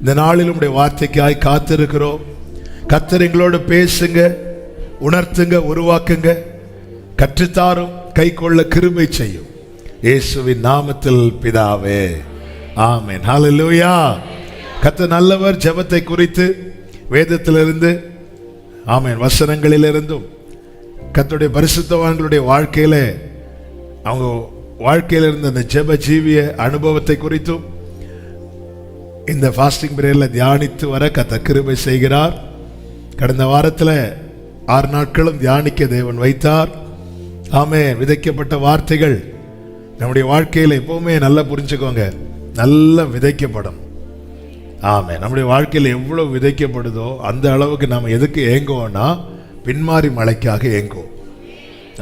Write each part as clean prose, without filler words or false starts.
இந்த நாளில் உம்முடைய வார்த்தைக்காய் காத்திருக்கிறோம். கர்த்தர் எங்களோடு பேசுங்க, உணர்த்துங்க, உருவாக்குங்க, கற்றுத்தாரும், கை கொள்ள கிருபை செய்யும். இயேசுவின் நாமத்தில் பிதாவே, ஆமென். ஹல்லேலூயா. கர்த்தர் நல்லவர். ஜெபத்தை குறித்து வேதத்திலிருந்து, ஆமென், வசனங்களிலிருந்தும் கர்த்தருடைய பரிசுத்தவான்களுடைய வாழ்க்கையில, அவங்க வாழ்க்கையில் இருந்த அந்த ஜெப ஜீவிய அனுபவத்தை குறித்தும் இந்த ஃபாஸ்டிங் பிரேயரில் தியானித்து வர கர்த்தர் கிருபை செய்கிறார். கடந்த வாரத்தில் 6 நாட்களும் தியானிக்க தேவன் வைத்தார். ஆமென். விதைக்கப்பட்ட வார்த்தைகள் நம்முடைய வாழ்க்கையில் எப்பவுமே நல்லா புரிஞ்சுக்கோங்க, நல்லா விதைக்கப்படும். ஆமென். நம்முடைய வாழ்க்கையில் எவ்வளவு விதைக்கப்படுதோ அந்த அளவுக்கு நாம் எதுக்கு ஏங்குவோம்னா பின்மாறி மழைக்காக ஏங்குவோம்.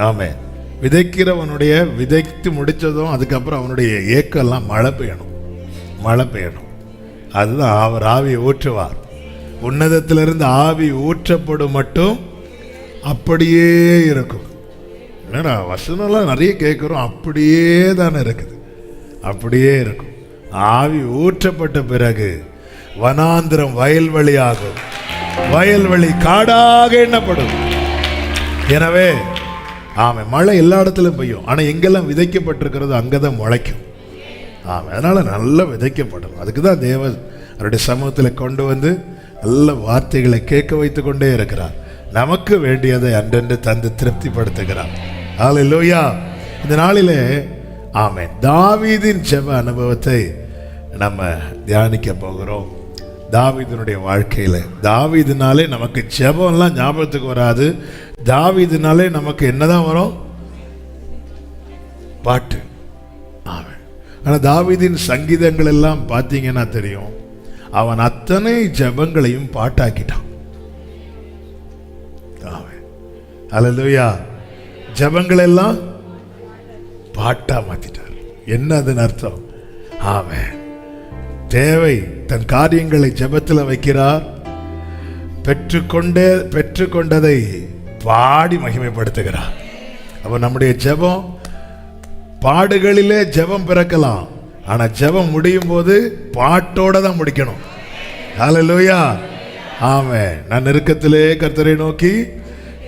ஆமென். விதைக்கிறவனுடைய விதைத்து முடித்ததும் அதுக்கப்புறம் அவனுடைய ஏக்கெல்லாம் மழை பெய்யணும், மழை பெய்யணும். அதுதான் அவர் ஆவியை ஊற்றுவார். உன்னதத்திலிருந்து ஆவி ஊற்றப்படும் மட்டும் அப்படியே இருக்கும். என்னடா வசனம்லாம் நிறைய கேட்குறோம், அப்படியே தானே இருக்குது, அப்படியே இருக்கும். ஆவி ஊற்றப்பட்ட பிறகு வனாந்திரம் வயல்வெளியாகும், வயல்வெளி காடாக எண்ணப்படும். எனவே ஆமாம், மழை எல்லா இடத்துலையும் பெய்யும், ஆனால் எங்கெல்லாம் விதைக்கப்பட்டிருக்கிறதோ அங்கே தான் முளைக்கும். ஆமாம், அதனால் நல்லா விதைக்கப்படும். அதுக்கு தான் தேவன் அவருடைய சமூகத்தில் கொண்டு வந்து நல்ல வார்த்தைகளை கேட்க வைத்து கொண்டே இருக்கிறார். நமக்கு வேண்டியதை அன்றென்று தந்து திருப்திப்படுத்துகிறார். ஹல்லேலூயா. இந்த நாளிலே ஆமென், தாவீதின் ஜெப அனுபவத்தை நம்ம தியானிக்க போகிறோம். தாவீதினுடைய வாழ்க்கையில், தாவீதினாலே நமக்கு ஜெபம்லாம் ஞாபகத்துக்கு வராது. தாவீதினாலே நமக்கு என்னதான் வரும்? பாட்டு. ஆமென். ஆனால் தாவீதின் சங்கீதங்கள் எல்லாம் பார்த்தீங்கன்னா தெரியும், அவன் அத்தனை ஜெபங்களையும் பாட்டாக்கிட்டான். ஆமென். ஹல்லேலூயா. ஜெபங்கள் எல்லாம் பாட்டா மாத்திட்டார். என்ன அதன் அர்த்தம்? ஆமென். தேவை தன் காரியங்களை ஜெபத்தில் வைக்கிறார். பெற்றுக்கொண்டதை பாடி மகிமைப்படுத்துகிறார். அப்போ நம்முடைய ஜெபம், பாடுகளிலே ஜெபம் பிறக்கலாம், ஆனால் ஜெபம் முடியும் போது பாட்டோட தான் முடிக்கணும். ஹல்லேலூயா. ஆமென். நான் நெருக்கத்திலே கர்த்தரை நோக்கி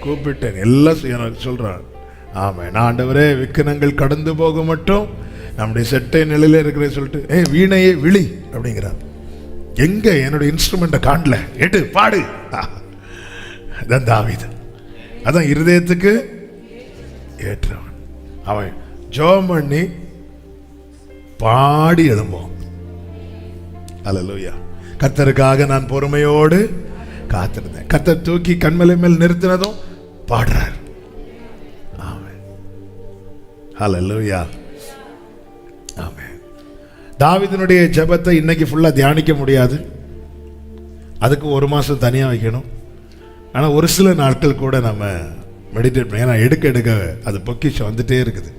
கூப்பிட்டேன், எல்லாம் சொல்றான். ஆமாம், நான் ஆண்டவரே விக்கினங்கள் கடந்து போக மட்டும் நம்முடைய செட்டை நிலையில இருக்கிற சொல்லிட்டு வீணையே விழி அப்படிங்கிறார். எங்க என்னுடைய இன்ஸ்ட்ருமெண்ட்டை காணல, எடு பாடு. அதான் தாவீது, அதான் இருதயத்துக்கு ஏற்றவன். அவன் ஜெபம் பண்ணி பாடி எழும்போம். ஹல்லேலூயா. கர்த்தருக்காக நான் பொறுமையோடு காத்திருந்தேன். கர்த்தர் தூக்கி கண்மலை மேல் நிறுத்தினதும் பாடுறார். ஆமென். ஹல்லேலூயா. ஆமென். தாவீதினுடைய ஜெபத்தை இன்னைக்கு ஃபுல்லா தியானிக்க முடியாது, அதுக்கு 1 மாசம் தனியாக வைக்கணும். ஆனால் ஒரு சில நாட்கள் கூட நம்ம மெடிடேட் பண்ணி, ஏன்னா எடுக்க அது பொக்கிஷம் வந்துட்டே இருக்குது.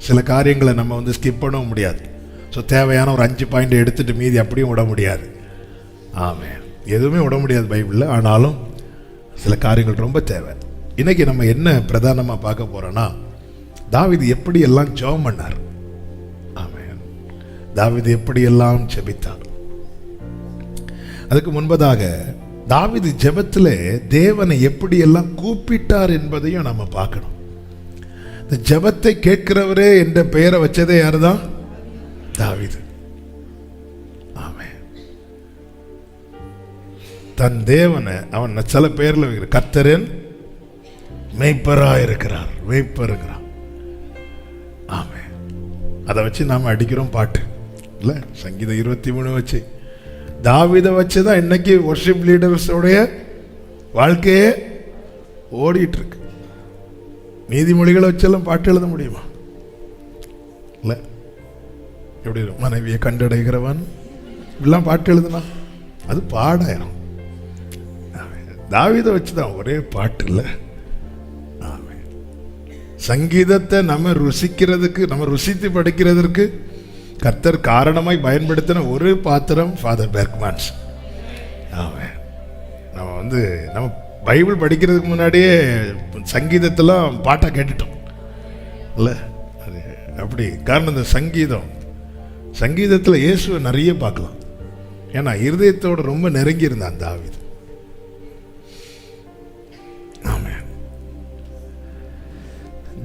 சில காரியங்களை நம்ம ஸ்கிப் பண்ணவும் முடியாது. ஸோ தேவையான ஒரு 5 பாயிண்ட் எடுத்துட்டு மீதி அப்படியும் விட முடியாது. ஆமென். எதுவுமே விட முடியாது பைபிளில், ஆனாலும் சில காரியங்கள் ரொம்ப தேவை. இன்னைக்கு நம்ம என்ன பிரதானமாக பார்க்க போறோம்னா, தாவீது எப்படி எல்லாம் ஜெபம் பண்ணார். ஆமென். தாவீது எப்படி எல்லாம் ஜெபித்தார். அதுக்கு முன்பதாக தாவீது ஜெபத்தில் தேவனை எப்படி எல்லாம் கூப்பிட்டார் என்பதையும் நம்ம பார்க்கணும். இந்த ஜெபத்தை கேட்கிறவரே என்ற பெயரை வச்சதே யாருதான்? தாவீது. ஆமென். தன் தேவனை அவன் சில பெயர்ல வைக்கிற, கர்த்தரின் மேய்ப்பராக இருக்கிறார், மேய்ப்பருங்கிறான். ஆமென். அதை வச்சு நாம அடிக்கிறோம் பாட்டு இல்ல, சங்கீதம் 23 வச்சு, தாவீதை வச்சு தான் இன்னைக்கு வொர்ஷிப் லீடர்ஸோடைய வாழ்க்கையே ஓடிட்டு இருக்கு. நீதிமொழிகளை வச்செல்லாம் பாட்டு எழுத முடியுமா? இல்ல. எப்படி மனைவியை கண்டடைகிறவன் எல்லாம் பாட்டு எழுதுனா அது பாடாயிரும். தாவீதை வச்சுதான் ஒரே பாட்டு இல்ல. சங்கீதத்தை நம்ம ருசிக்கிறதுக்கு, நம்ம ருசித்து படிக்கிறதற்கு கர்த்தர் காரணமாய் பயன்படுத்தின ஒரு பாத்திரம் ஃபாதர் பெர்க்மன்ஸ். ஆமாம். நம்ம நம்ம பைபிள் படிக்கிறதுக்கு முன்னாடியே சங்கீதத்தெல்லாம் பாட்டாக கேட்டுட்டோம் இல்லை? அது அப்படி காரணம். இந்த சங்கீதத்தில் இயேசுவை நிறைய பார்க்கலாம். ஏன்னா இருதயத்தோடு ரொம்ப நெருங்கி இருந்தான் தாவீது. ஆமென்.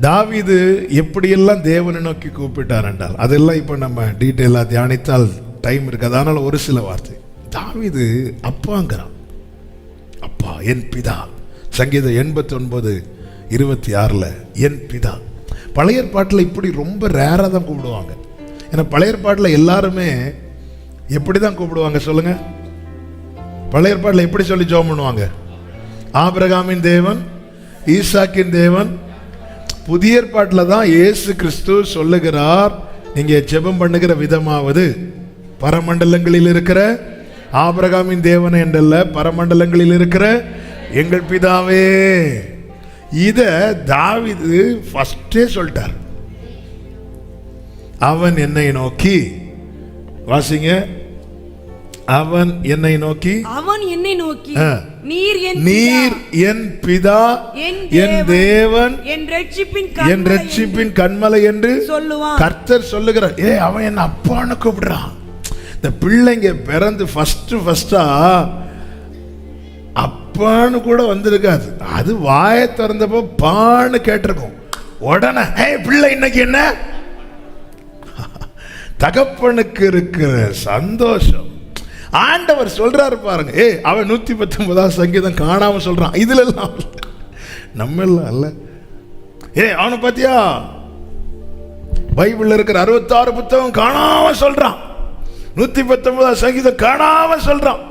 தாவீது எப்படியெல்லாம் தேவனை நோக்கி கூப்பிட்டார் என்றால் அதெல்லாம் இப்போ நம்ம டீட்டெயிலாக தியானித்தால் டைம் இருக்காது. அதனால ஒரு சில வார்த்தை. தாவீது அப்பாங்கிறான். அப்பா, என் பிதா. சங்கீதம் 89:26 என் பிதா. பழைய ஏற்பாட்டில் இப்படி ரொம்ப ரேராக தான் கூப்பிடுவாங்க. ஏன்னா பழைய ஏற்பாட்டில் எல்லாருமே எப்படி தான் கூப்பிடுவாங்க சொல்லுங்க? பழைய ஏற்பாட்டில் எப்படி சொல்லி ஜெபம் பண்ணுவாங்க? ஆபிரகாமின் தேவன், ஈசாக்கின் தேவன். புதிய ஏற்பாட்டில் தான் இயேசு கிறிஸ்து சொல்லுகிறார், நீங்க ஜெபம் பண்ணுகிற விதமாவது பரமண்டலங்களில் இருக்கிற ஆபிரகாமின் தேவன் என்றல்ல, பரமண்டலங்களில் இருக்கிற எங்கள் பிதாவே. இத தாவீது ஃபர்ஸ்டே சொல்லிட்டார். அவன் என்னை நோக்கி, வாசிங்க, அவன் என்னை நோக்கி, அவன் என்னை நோக்கி, நீர் என் பிதா, என் தேவன், என் ரட்சிப்பின் கன்மலை என்று சொல்லுவான். கர்த்தர் சொல்லுகிறார். அவன் என்ன அப்பான்னு கூப்பிடுறான். இந்த பிள்ளைங்க பிறந்து ஃபர்ஸ்டா அப்பான்னு கூட வந்திருக்காது. அது வாயை திறந்தப்போ பான்னு கேட்டிருக்கும். உடனே பிள்ளை இன்னைக்கு என்ன? தகப்பனுக்கு இருக்கிற சந்தோஷம். ஆண்டவர் சொல்றாரு பாருங்க. அவன் 119 சங்கீதம் காணாம சொல்றான். இதுல எல்லாம் நம்ம எல்லாம் அல்ல. அவனை பாத்தியா, பைபிள்ல இருக்கிற 66 புத்தகம் காணாம சொல்றான். 119 சங்கீதம் காணாம சொல்றான்.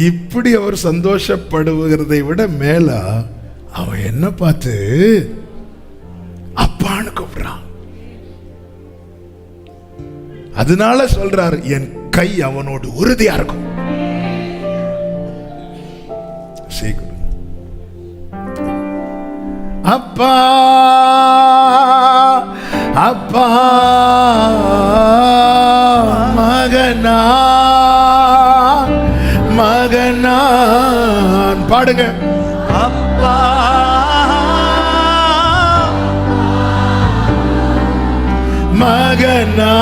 இப்படி அவர் சந்தோஷப்படுவதை விட மேல அவன் என்ன பார்த்து அப்பான்னு கூப்பிடுறான். அதனால சொல்றாரு, என் கை அவனோடு உறுதியா இருக்கும். அப்பா அப்பா மகனா மகனான் பாடுங்க. அப்பா மகனா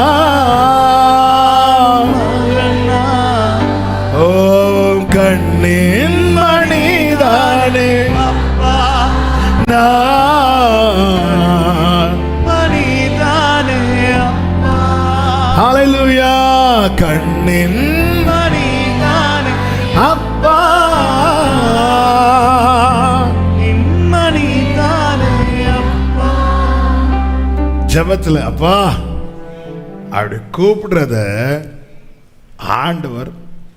ஓ கண்ணின் மணிதானே அப்பா மணிதானே அப்பா. ஹல்லேலூயா. கண்ணின் மணிதானே அப்பா மணிதானே அப்பா. ஜெபத்துல அப்பா அப்படி கூப்பிடுறத ஆண்டவர்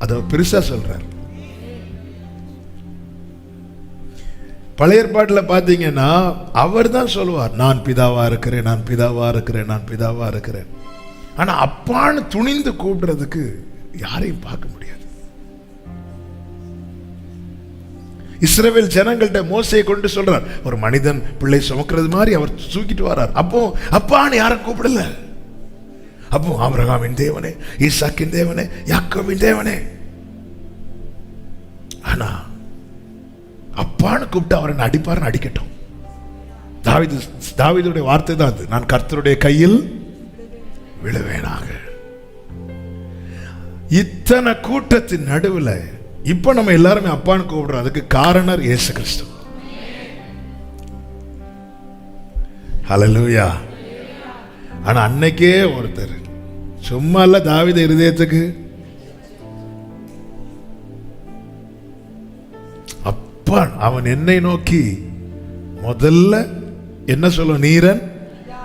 அத பெருசா சொல்றார். பழைய ஏற்பாட்டில் பார்த்தீங்கன்னா அவர் தான் சொல்லுவார், நான் பிதாவா இருக்கிறேன், நான் பிதாவா இருக்கிறேன், நான் பிதாவா இருக்கிறேன். ஆனா அப்பான்னு துணிந்து கூப்பிடுறதுக்கு யாரையும் பார்க்க முடியாது. இஸ்ரவேல் ஜனங்கள்ட்ட மோசையை கொண்டு சொல்றார், ஒரு மனிதன் பிள்ளை சுமக்கிறது மாதிரி அவர் தூக்கிட்டு வர்றார். அப்போ அப்பான்னு யாரும் கூப்பிடல. அப்போ ஆபிரகாமின் தேவனே, ஈசாக்கின் தேவனே, யாக்கோபின் தேவனே. ஆனா அப்பான்னு கூப்பிட்டு அவரை அடிப்பாருன்னு அடிக்கட்டும். தாவீதுடைய வார்த்தை தான் அது, நான் கர்த்தருடைய கையில் விழுவேனாக. இத்தனை கூட்டத்தின் நடுவில் இப்ப நம்ம எல்லாருமே அப்பான்னு கூப்பிடுறோம். அதுக்கு காரணர் இயேசு கிறிஸ்து. ஹல்லேலூயா. ஆனா அன்னைக்கே ஒருத்தர் சும்மா இல்ல, தாவீது இருதயத்துக்கு அப்பா. அவன் என்னை நோக்கி முதல்ல என்ன சொல்ல, நீரன்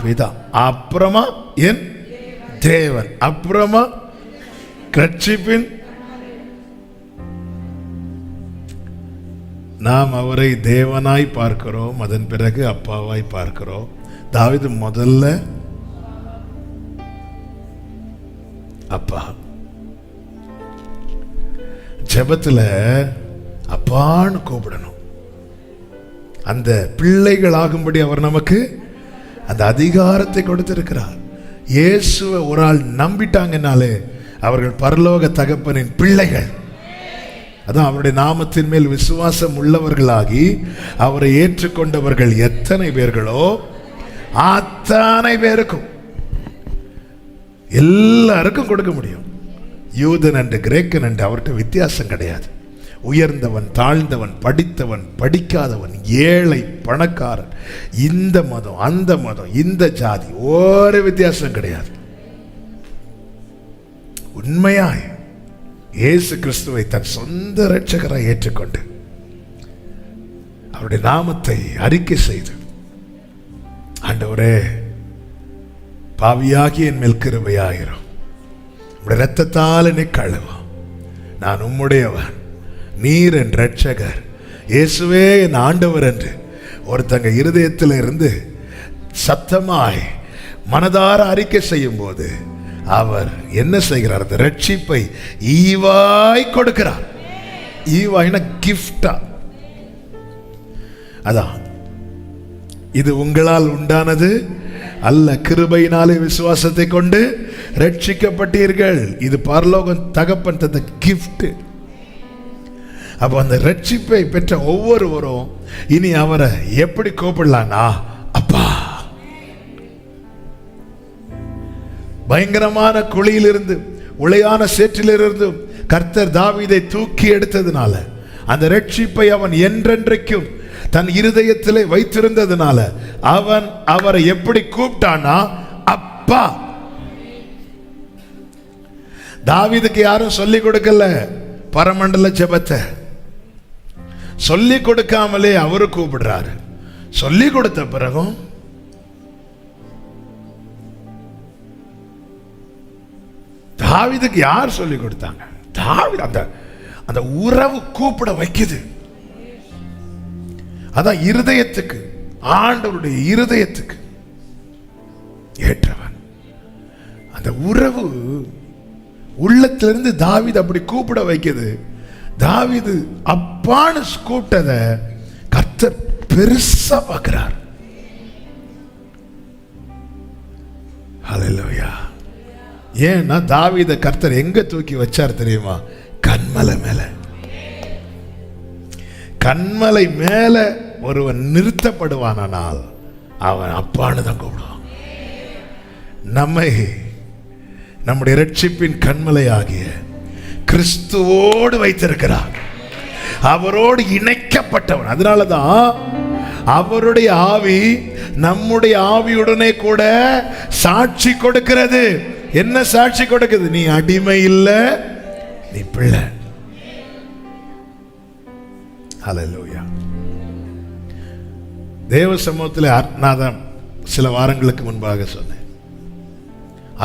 பிதா, அப்புறமா என் தேவன், அப்புறமா ரட்சிப்பின். நாம் அவரை தேவனாய் பார்க்கிறோம், அதன் பிறகு அப்பாவாய் பார்க்கிறோம். தாவீது முதல்ல அப்பா. ஜெபத்துல அப்பான்னு கூப்பிடணும். அந்த பிள்ளைகள் ஆகும்படி அவர் நமக்கு அந்த அதிகாரத்தை கொடுத்திருக்கிறார். இயேசுவை ஒரு ஆள் நம்பிட்டாங்கனாலே அவர்கள் பரலோக தகப்பனின் பிள்ளைகள். அதான் அவருடைய நாமத்தின் மேல் விசுவாசம் உள்ளவர்களாகி அவரை ஏற்றுக்கொண்டவர்கள் எத்தனை பேர்களோ அத்தனை பேருக்கும் எல்லாருக்கும் கொடுக்க முடியும். யூதன் என்று கிரேக்கன் என்று அவர்கிட்ட வித்தியாசம் கிடையாது. உயர்ந்தவன் தாழ்ந்தவன், படித்தவன் படிக்காதவன், ஏழை பணக்காரன், இந்த மதம் அந்த மதம் இந்த ஜாதி, ஒரு வித்தியாசம் கிடையாது. உண்மையாய் இயேசு கிறிஸ்துவை தன் சொந்த இரட்சகராய் ஏற்றுக்கொண்டு அவருடைய நாமத்தை அறிக்கை செய்து, ஆண்டவரே பாவியாகி என் மேல் கிருபையாயிரும், உம்முடைய இரத்தத்தால் என்னை கழுவும், நான் உம்முடையவன், நீர் என் இரட்சகர், இயேசுவே என் ஆண்டவர் என்று ஒருத்தங்க இருதயத்தில் இருந்து சத்தமாய் மனதார அறிக்கை செய்யும் போது அவர் என்ன செய்கிறார்? அந்த ரட்சிப்பை ஈவாய் கொடுக்கிறார். ஈவாய்னா கிஃப்டா. அதான், இது உங்களால் உண்டானது அல்ல, கிருபையினாலே விசுவாசத்தை கொண்டு ரட்சிக்கப்பட்டீர்கள். இது பரலோகம் தகப்பன் தந்த கிஃப்ட். அப்போ அந்த ரட்சிப்பை பெற்ற ஒவ்வொருவரும் இனி அவரை எப்படி கூப்பிடலாம்னா, அப்பா. பயங்கரமான குழியிலிருந்து, உளையான சேற்றிலிருந்து கர்த்தர் தாவீதை தூக்கி எடுத்ததுனால, அந்த ரட்சிப்பை அவன் என்றென்றைக்கும் தன் இருதயத்திலே வைத்திருந்ததுனால அவன் அவரை எப்படி கூப்பிட்டானா, அப்பா. தாவீதுக்கு யாரும் சொல்லிக் கொடுக்கல பரமண்டல ஜெபத்தை. சொல்லிக் கொடுக்காமலே அவரு கூப்பிடுறாரு. சொல்லிக் கொடுத்த பிறகும் தாவீதுக்கு யார் சொல்லிக் கொடுத்தாங்க? தாவீது அந்த உறவு கூப்பிட வைக்குது. அதான் இருதயத்துக்கு, ஆண்டவருடைய இருதயத்துக்கு ஏற்றவன். அந்த உறவு உள்ளத்திலிருந்து தாவீது அப்படி கூப்பிட வைக்குது. தாவீது அப்பான்னு கூப்பிட்டத கர்த்தர் பெருசா பார்க்கிறார். ஹல்லேலூயா. ஏன்னா தாவீதை கர்த்தர் எங்க தூக்கி வச்சார் தெரியுமா? கன்மலை மேல. கன்மலை மேல ஒருவன் நிறுத்தப்படுவானால் அவன் அப்பான்னு தான் கூப்பிடுவான். நம்மை நம்முடைய இரட்சிப்பின் கன்மலை ஆகிய கிறிஸ்துவோடு வைத்திருக்கிறார். அவரோடு இணைக்கப்பட்டவன். அதனாலதான் அவருடைய ஆவி நம்முடைய ஆவியுடனே கூட சாட்சி கொடுக்கிறது. என்ன சாட்சி கொடுக்குது? நீ அடிமை இல்ல, நீ பிள்ளை. ஹல்லேலூயா. தேவ சமூகத்தில் நான் சில வாரங்களுக்கு முன்பாக சொன்னேன்,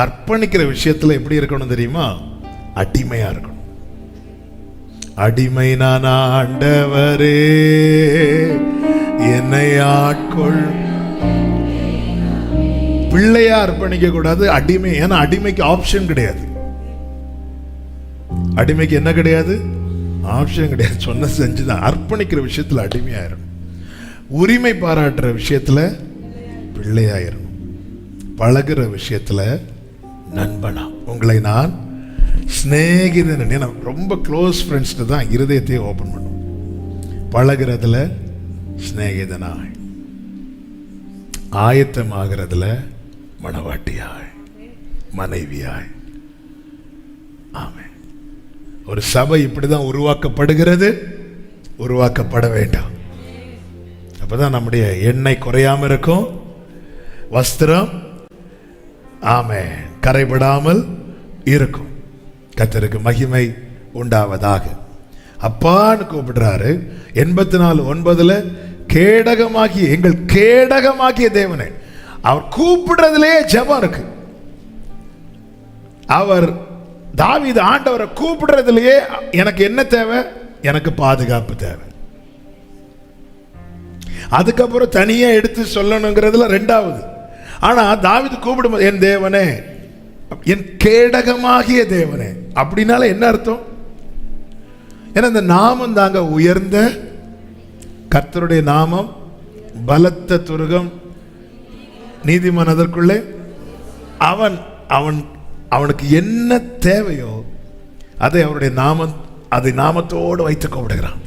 அர்ப்பணிக்கிற விஷயத்துல எப்படி இருக்கணும் தெரியுமா? அடிமையா இருக்கணும். அடிமை நான் ஆண்டவரே என்னை ஆட்கொள். பிள்ளையா அர்ப்பணிக்க கூடாது, அடிமை. ஏன்னா அடிமைக்கு ஆப்ஷன் கிடையாது. அடிமைக்கு என்ன கிடையாது? ஆப்ஷன் கிடையாது. சொன்ன செஞ்சுதான். அர்ப்பணிக்கிற விஷயத்துல அடிமையாயிரும். உரிமை பாராட்டுற விஷயத்துல பிள்ளையாயிரும். பழகுற விஷயத்துல நண்பனா. உங்களை நான் சிநேகிதன், ரொம்ப க்ளோஸ் ஃப்ரெண்ட்ஸ்ட்டு தான் இருதயத்தையே ஓப்பன் பண்ணும். பழகிறதுல சிநேகிதனாய், ஆயத்தமாகிறதுல மணவாட்டியாய், மனைவியாய். ஆமென். ஒரு சபை இப்படிதான் உருவாக்கப்படுகிறது, உருவாக்கப்பட வேண்டாம். அப்பதான் நம்முடைய எண்ணெய் குறையாம இருக்கும், வஸ்திரம் ஆமென் கரைபடாமல் இருக்கும். கர்த்தருக்கு மகிமை உண்டாவதாக. அப்பான்னு கூப்பிடுறாரு. 84:9 கேடகமாகிய, எங்கள் கேடகமாகிய தேவனே. அவர் கூப்பிடுறதுலேயே ஜெபம் இருக்கு. அவர் தாவீது ஆண்டவரை கூப்பிடுறதுலேயே எனக்கு என்ன தேவை? எனக்கு பாதுகாப்பு தேவை. அதுக்கப்புறம் தனியா எடுத்து சொல்லணுங்கிறதுல ரெண்டாவது. ஆனா தாவீது கூப்பிடும் என் தேவனே, என் கேடகமாகிய தேவனே. அப்படின்னால என்ன அர்த்தம்? ஏன்னா இந்த நாமம் தாங்க உயர்ந்த, கர்த்தருடைய நாமம் பலத்த துருகம், நீதிமான் அதற்குள்ளே. அவனுக்கு என்ன தேவையோ அதை அவருடைய நாமம், அதை நாமத்தோடு வைத்து கூப்பிடுகிறான்.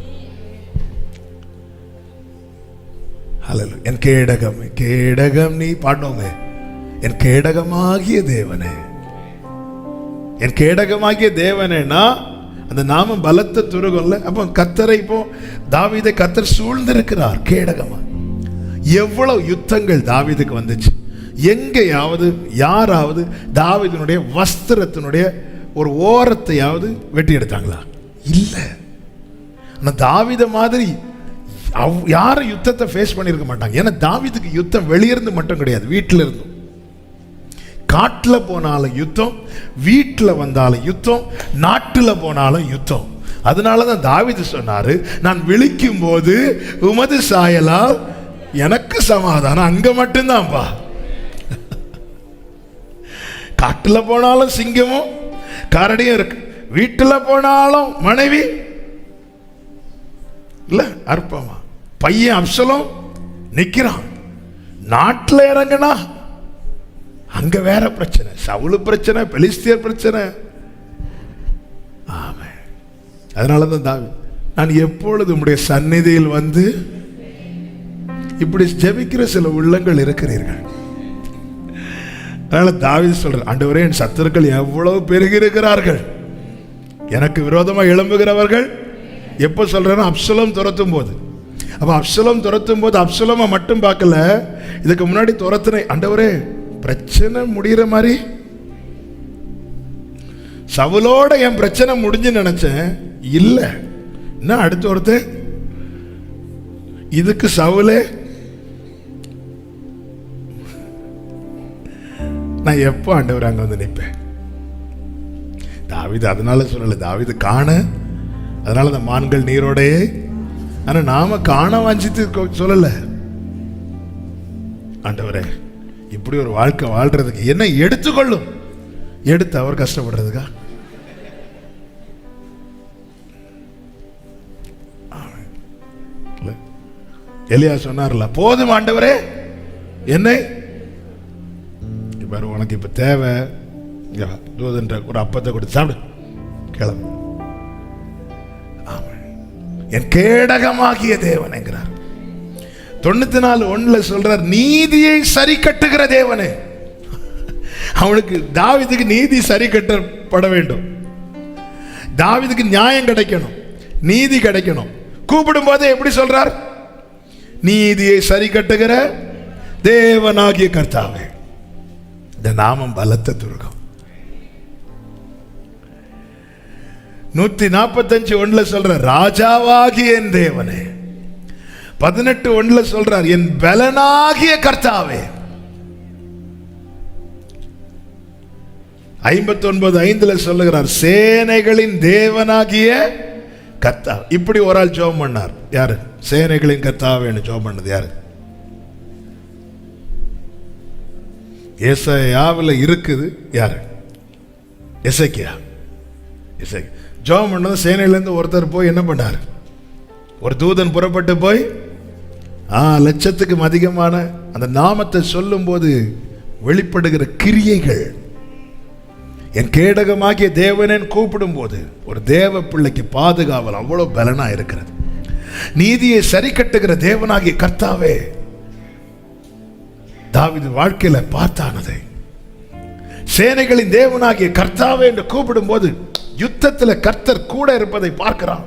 என் கேடகம், கேடகம் நீ பாடோமே, என் கேடகமாகிய தேவனே என் கேடகமாகிய தேவனேனா அந்த நாமம் பலத்த துருகம்ல. அப்போ கர்த்தரை இப்போ தாவீதை கர்த்தர் சூழ்ந்திருக்கிறார் கேடகமா. எவ்வளவு யுத்தங்கள் தாவீதுக்கு வந்துச்சு. எங்கேயாவது யாராவது தாவீதினுடைய வஸ்திரத்தினுடைய ஒரு ஓரத்தையாவது வெட்டி எடுத்தாங்களா? இல்லை. ஆனால் தாவீத மாதிரி யாரும் யுத்தத்தை ஃபேஸ் பண்ணியிருக்க மாட்டாங்க. ஏன்னா தாவீதுக்கு யுத்தம் வெளியிருந்து மட்டும் கிடையாது, வீட்டில் இருந்தும். காட்டில் போனாலும் யுத்தம், வீட்டில் வந்தாலும் யுத்தம், நாட்டில் போனாலும் யுத்தம். அதனால தான் தாவீது சொன்னாரு, நான் விழிக்கும் போது உமது சாயலால் எனக்கு சமாதானம். அங்க மட்டும்தான்ப்பா. காட்டில் போனாலும் சிங்கமும் கரடியும் இருக்கு, வீட்டில் போனாலும் மனைவி இல்ல அற்பமா. பையன் அப்சலோம் நிக்கிறான், நாட்டில் இறங்கினா அங்க வேற பிரச்சனை, சவுலு பிரச்சனை, பெலிஸ்தியர் பிரச்சனை. ஆமா. அதனாலதான் தாவீது, நான் எப்பொழுது உம்முடைய சந்நிதியில் வந்து இப்படி ஜெபிக்கிற சில உள்ளங்கள் இருக்கிறீர்கள். அதனால தாவீது சொல்ற, ஆண்டவரே என் சத்துருக்கள் எவ்வளவு பெருகி இருக்கிறார்கள், எனக்கு விரோதமாக எழும்புகிறவர்கள். எப்போ சொல்றேன்னா அப்சலோம் துரத்தும் போது. அப்ப அப்சலோம் துரத்தும் போது அப்சலோமை மட்டும் பார்க்கல, இதுக்கு முன்னாடி துரத்துன ஆண்டவரே பிரச்சனை முடிகிற மாதிரி. சவுலோட என் பிரச்சனை முடிஞ்சு நினைச்சேன், இல்ல என்ன அடுத்த ஒருத்தர். இதுக்கு சவுலே நான் எப்போ ஆண்டவர் அங்க வந்து நிற்பேன். தாவீது அதனால சொல்லல, தாவீது காண, அதனால அந்த மான்கள் நீரோடையே. ஆனா நாம காண வாஞ்சித்து சொல்லல, ஆண்டவரே இப்படி ஒரு வாழ்க்கை வாழ்றதுக்கு என்ன எடுத்துக்கொள்ளும், எடுத்து அவர் கஷ்டப்படுறதுக்கா? எலியா சொன்னார்ல, போதும் ஆண்டவரே என்னை பாரு, உனக்கு இப்ப தேவை தூதன்ற ஒரு அப்பத்தை கொடுத்து சாப்பிடு, கிளம்பு. என் கேடகமாகிய தேவன் என்கிறார். 94:1 சொல்றார், நீதியை சரி கட்டுகிற தேவனே. அவனுக்கு தாவீதுக்கு நீதி சரி கட்டப்பட வேண்டும், தாவீதுக்கு நியாயம் கிடைக்கணும், நீதி கிடைக்கணும். கூப்பிடும் போது எப்படி சொல்றார்? நீதியை சரி கட்டுகிற தேவனாகிய கர்த்தாவே. இந்த நாமம் பலத்த துருகம். 145:1 சொல்ற, ராஜாவாகிய என் தேவனே. 18:1 சொல்றார், என் பலனாகிய கர்த்தாவே. 59:5 சொல்லுகிறார், சேனைகளின் தேவனாகிய கர்த்தா. இப்படி ஒரு ஆள் ஜெபம் பண்ணார். யாரு? சேனைகளின் கர்த்தாவேன்னு ஜெபம் பண்ணது யாரு? ஏசாயாவில் இருக்குது. யாரு? எசேக்கியா. ஜெபம் பண்ணது சேனையிலேருந்து ஒருத்தர் போய் என்ன பண்ணார்? ஒரு தூதன் புறப்பட்டு போய் 1,00,000க்கும் அதிகமான அந்த நாமத்தை சொல்லும் போது வெளிப்படுகிற கிரியைகள். என் கேடகமாகிய தேவனேன் கூப்பிடும் போது ஒரு தேவ பிள்ளைக்கு பாதுகாவல் அவ்வளவு பலனா இருக்கிறது. நீதியை சரி கட்டுகிற தேவனாகிய கர்த்தாவே. தாவீது வாழ்க்கையில பார்த்தானதை, சேனைகளின் தேவனாகிய கர்த்தாவே என்று கூப்பிடும் போது யுத்தத்தில் கர்த்தர் கூட இருப்பதை பார்க்கிறான்.